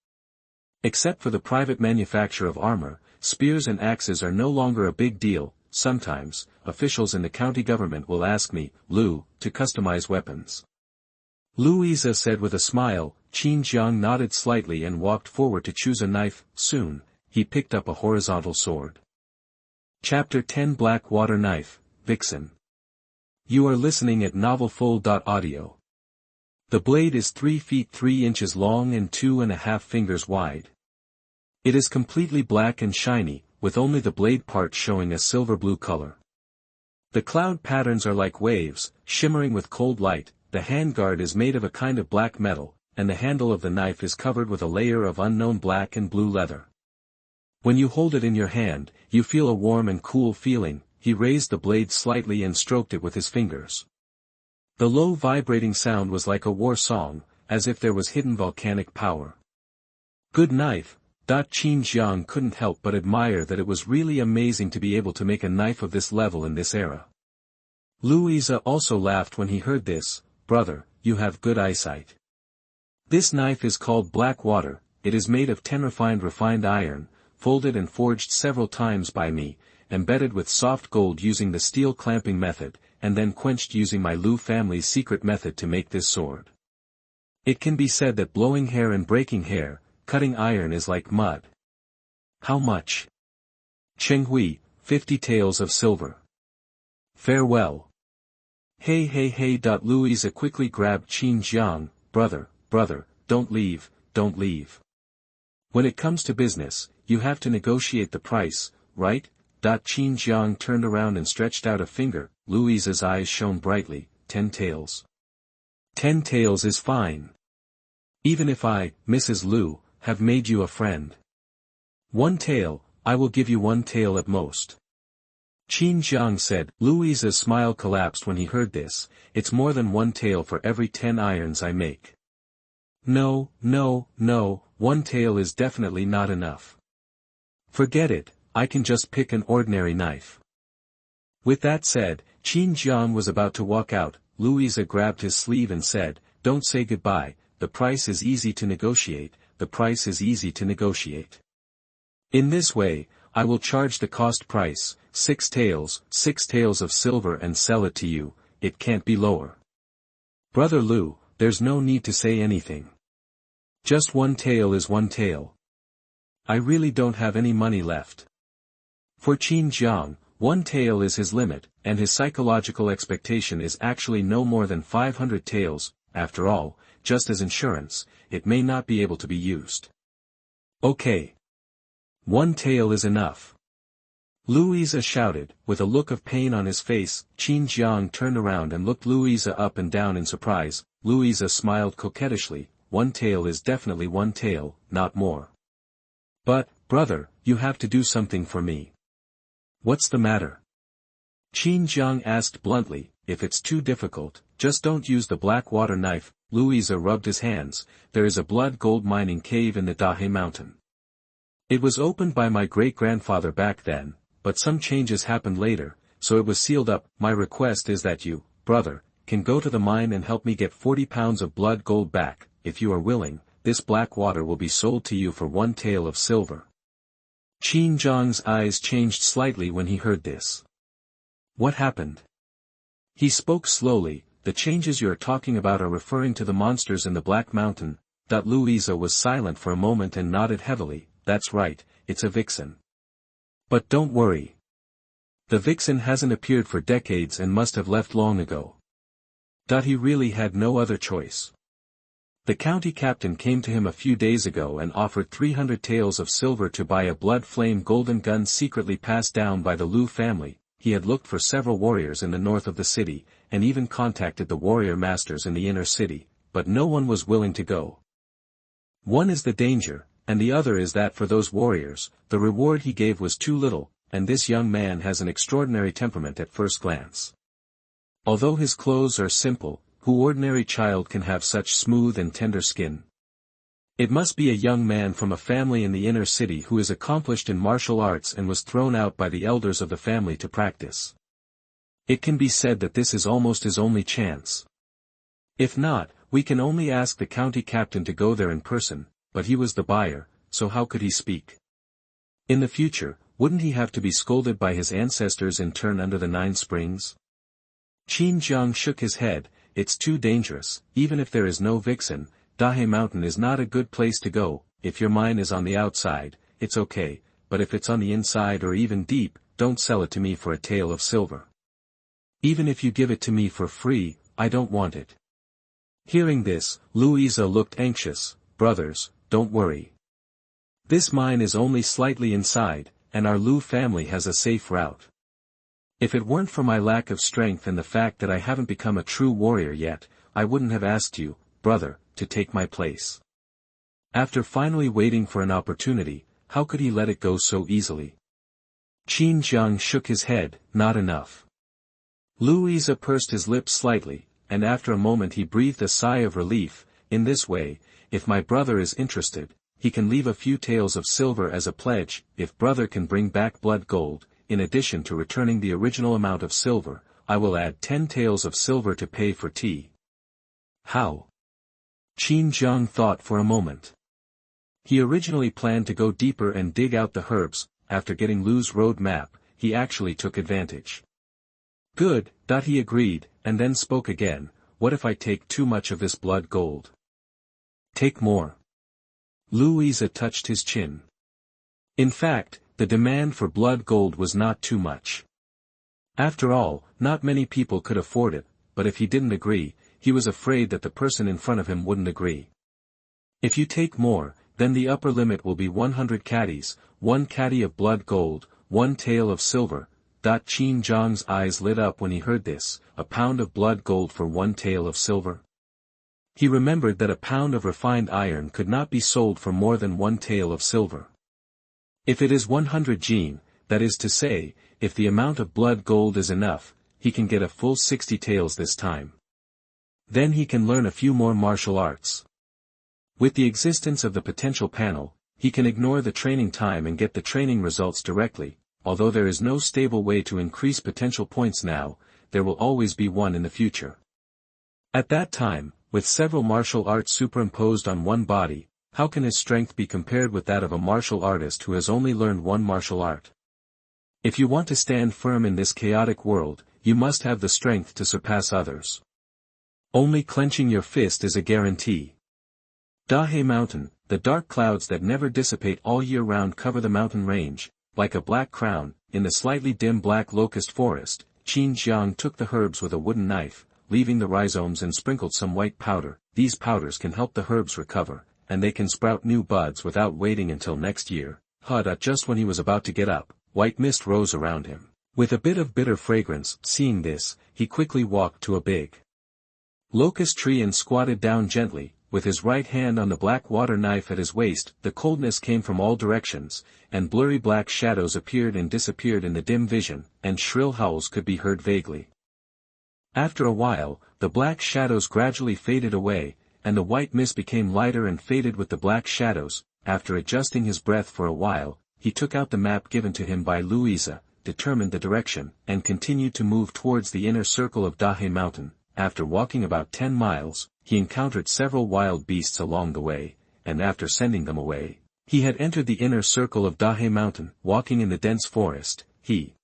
Except for the private manufacture of armor, spears and axes are no longer a big deal. Sometimes, officials in the county government will ask me, Lou, to customize weapons. Louisa said with a smile. Qin Jiang nodded slightly and walked forward to choose a knife. Soon, he picked up a horizontal sword. Chapter 10 Blackwater Knife, Vixen. You are listening at novelfull.audio. The blade is 3 feet 3 inches long and 2.5 fingers wide. It is completely black and shiny, with only the blade part showing a silver blue color. The cloud patterns are like waves, shimmering with cold light. The handguard is made of a kind of black metal, and the handle of the knife is covered with a layer of unknown black and blue leather. When you hold it in your hand, you feel a warm and cool feeling. He raised the blade slightly and stroked it with his fingers. The low vibrating sound was like a war song, as if there was hidden volcanic power. Good knife. Qin Jiang couldn't help but admire that it was really amazing to be able to make a knife of this level in this era. Louisa also laughed when he heard this. Brother, you have good eyesight. This knife is called Blackwater. It is made of 10 refined iron, folded and forged several times by me, embedded with soft gold using the steel clamping method, and then quenched using my Lou family's secret method to make this sword. It can be said that blowing hair and breaking hair, cutting iron is like mud. How much? Chenghui, 50 taels of silver. Farewell. Hey. Louisa quickly grabbed Qin Jiang. Brother, don't leave. When it comes to business, you have to negotiate the price, right? Qin Jiang turned around and stretched out a finger. Louisa's eyes shone brightly. 10 taels. 10 taels is fine. Even if I, Mrs. Lou, have made you a friend. 1 tael, I will give you 1 tael at most. Qin Jiang said. Louisa's smile collapsed when he heard this. It's more than 1 tael for every 10 irons I make. No, 1 tael is definitely not enough. Forget it, I can just pick an ordinary knife. With that said, Qin Jiang was about to walk out. Louisa grabbed his sleeve and said, Don't say goodbye, the price is easy to negotiate, In this way, I will charge the cost price, 6 taels of silver and sell it to you. It can't be lower. Brother Lou, there's no need to say anything. Just 1 tael is 1 tael. I really don't have any money left. For Qin Jiang, 1 tael is his limit, and his psychological expectation is actually no more than 500 taels. After all, just as insurance, it may not be able to be used. Okay. 1 tael is enough. Louisa shouted, with a look of pain on his face. Qin Jiang turned around and looked Louisa up and down in surprise. Louisa smiled coquettishly. 1 tael is definitely 1 tael, not more. But, brother, you have to do something for me. What's the matter? Qin Jiang asked bluntly. If it's too difficult, just don't use the Blackwater knife. Louisa rubbed his hands. There is a blood gold mining cave in the Dahe mountain. It was opened by my great-grandfather back then, but some changes happened later, so it was sealed up. My request is that you, brother, can go to the mine and help me get 40 pounds of blood gold back. If you are willing, this black water will be sold to you for 1 tael of silver. Qin Jiang's eyes changed slightly when he heard this. What happened? He spoke slowly. The changes you are talking about are referring to the monsters in the Black Mountain. Louisa was silent for a moment and nodded heavily. That's right, it's a Vixen. But don't worry. The Vixen hasn't appeared for decades and must have left long ago. He really had no other choice. The county captain came to him a few days ago and offered 300 taels of silver to buy a blood-flame golden gun secretly passed down by the Lou family. He had looked for several warriors in the north of the city, and even contacted the warrior masters in the inner city, but no one was willing to go. One is the danger, and the other is that for those warriors, the reward he gave was too little, and this young man has an extraordinary temperament at first glance. Although his clothes are simple, who ordinary child can have such smooth and tender skin? It must be a young man from a family in the inner city who is accomplished in martial arts and was thrown out by the elders of the family to practice. It can be said that this is almost his only chance. If not, we can only ask the county captain to go there in person, but he was the buyer, so how could he speak? In the future, wouldn't he have to be scolded by his ancestors in turn under the 9 springs? Qin Jiang shook his head. It's too dangerous. Even if there is no Vixen, Dahe Mountain is not a good place to go. If your mine is on the outside, it's okay, but if it's on the inside or even deep, don't sell it to me for a tael of silver. Even if you give it to me for free, I don't want it. Hearing this, Louisa looked anxious. Brothers, don't worry. This mine is only slightly inside, and our Lou family has a safe route. If it weren't for my lack of strength and the fact that I haven't become a true warrior yet, I wouldn't have asked you, brother, to take my place. After finally waiting for an opportunity, how could he let it go so easily? Qin Jiang shook his head. Not enough. Louisa pursed his lips slightly, and after a moment he breathed a sigh of relief. In this way, if my brother is interested, he can leave a few taels of silver as a pledge. If brother can bring back blood gold, in addition to returning the original amount of silver, I will add 10 taels of silver to pay for tea. How? Qin Jiang thought for a moment. He originally planned to go deeper and dig out the herbs. After getting Lou's road map, he actually took advantage. Good, he agreed, and then spoke again. What if I take too much of this blood gold? Take more. Louisa touched his chin. In fact, the demand for blood gold was not too much. After all, not many people could afford it, but if he didn't agree, he was afraid that the person in front of him wouldn't agree. If you take more, then the upper limit will be 100 caddies, 1 caddy of blood gold, 1 tael of silver. Qin Jiang's eyes lit up when he heard this. A pound of blood gold for 1 tael of silver. He remembered that a pound of refined iron could not be sold for more than 1 tael of silver. If it is 100 jin, that is to say, if the amount of blood gold is enough, he can get a full 60 taels this time. Then he can learn a few more martial arts. With the existence of the potential panel, he can ignore the training time and get the training results directly. Although there is no stable way to increase potential points now, there will always be one in the future. At that time, with several martial arts superimposed on one body, how can his strength be compared with that of a martial artist who has only learned one martial art? If you want to stand firm in this chaotic world, you must have the strength to surpass others. Only clenching your fist is a guarantee. Dahe Mountain, the dark clouds that never dissipate all year round cover the mountain range, like a black crown. In the slightly dim black locust forest, Qin Jiang took the herbs with a wooden knife, leaving the rhizomes and sprinkled some white powder. These powders can help the herbs recover, and they can sprout new buds without waiting until next year. Just when he was about to get up, white mist rose around him, with a bit of bitter fragrance. Seeing this, he quickly walked to a big locust tree and squatted down gently, with his right hand on the black water knife at his waist. The coldness came from all directions, and blurry black shadows appeared and disappeared in the dim vision, and shrill howls could be heard vaguely. After a while, the black shadows gradually faded away, and the white mist became lighter and faded with the black shadows. after adjusting his breath for a while, he took out the map given to him by Louisa, determined the direction, and continued to move towards the inner circle of Dahe Mountain. After walking about 10 miles, he encountered several wild beasts along the way, and after sending them away, he had entered the inner circle of Dahe Mountain. Walking in the dense forest, he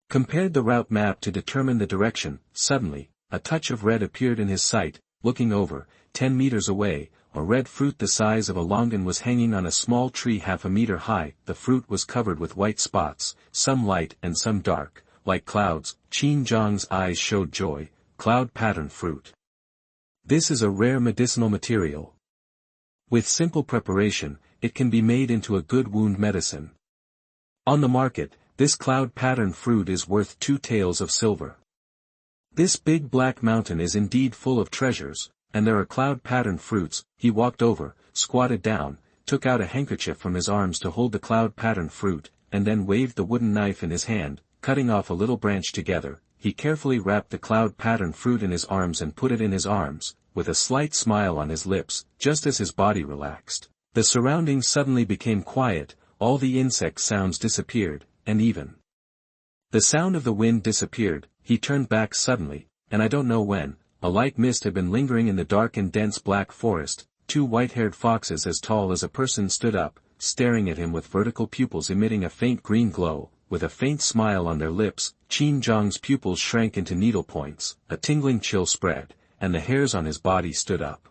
compared the route map to determine the direction. Suddenly, a touch of red appeared in his sight. Looking over, 10 meters away, a red fruit the size of a longan was hanging on a small tree half a meter high. The fruit was covered with white spots, some light and some dark, like clouds. Qin Jiang's eyes showed joy. Cloud pattern fruit. This is a rare medicinal material. With simple preparation, it can be made into a good wound medicine. On the market, this cloud pattern fruit is worth 2 taels of silver. This big black mountain is indeed full of treasures, and there are cloud pattern fruits. He walked over, squatted down, took out a handkerchief from his arms to hold the cloud pattern fruit, and then waved the wooden knife in his hand, cutting off a little branch together. He carefully wrapped the cloud pattern fruit in his arms and put it in his arms, with a slight smile on his lips. Just as his body relaxed, the surroundings suddenly became quiet, all the insect sounds disappeared, and even the sound of the wind disappeared. He turned back suddenly, and I don't know when. A light mist had been lingering in the dark and dense black forest. 2 white-haired foxes as tall as a person stood up, staring at him with vertical pupils emitting a faint green glow, with a faint smile on their lips. Qin Jiang's pupils shrank into needle points, a tingling chill spread, and the hairs on his body stood up.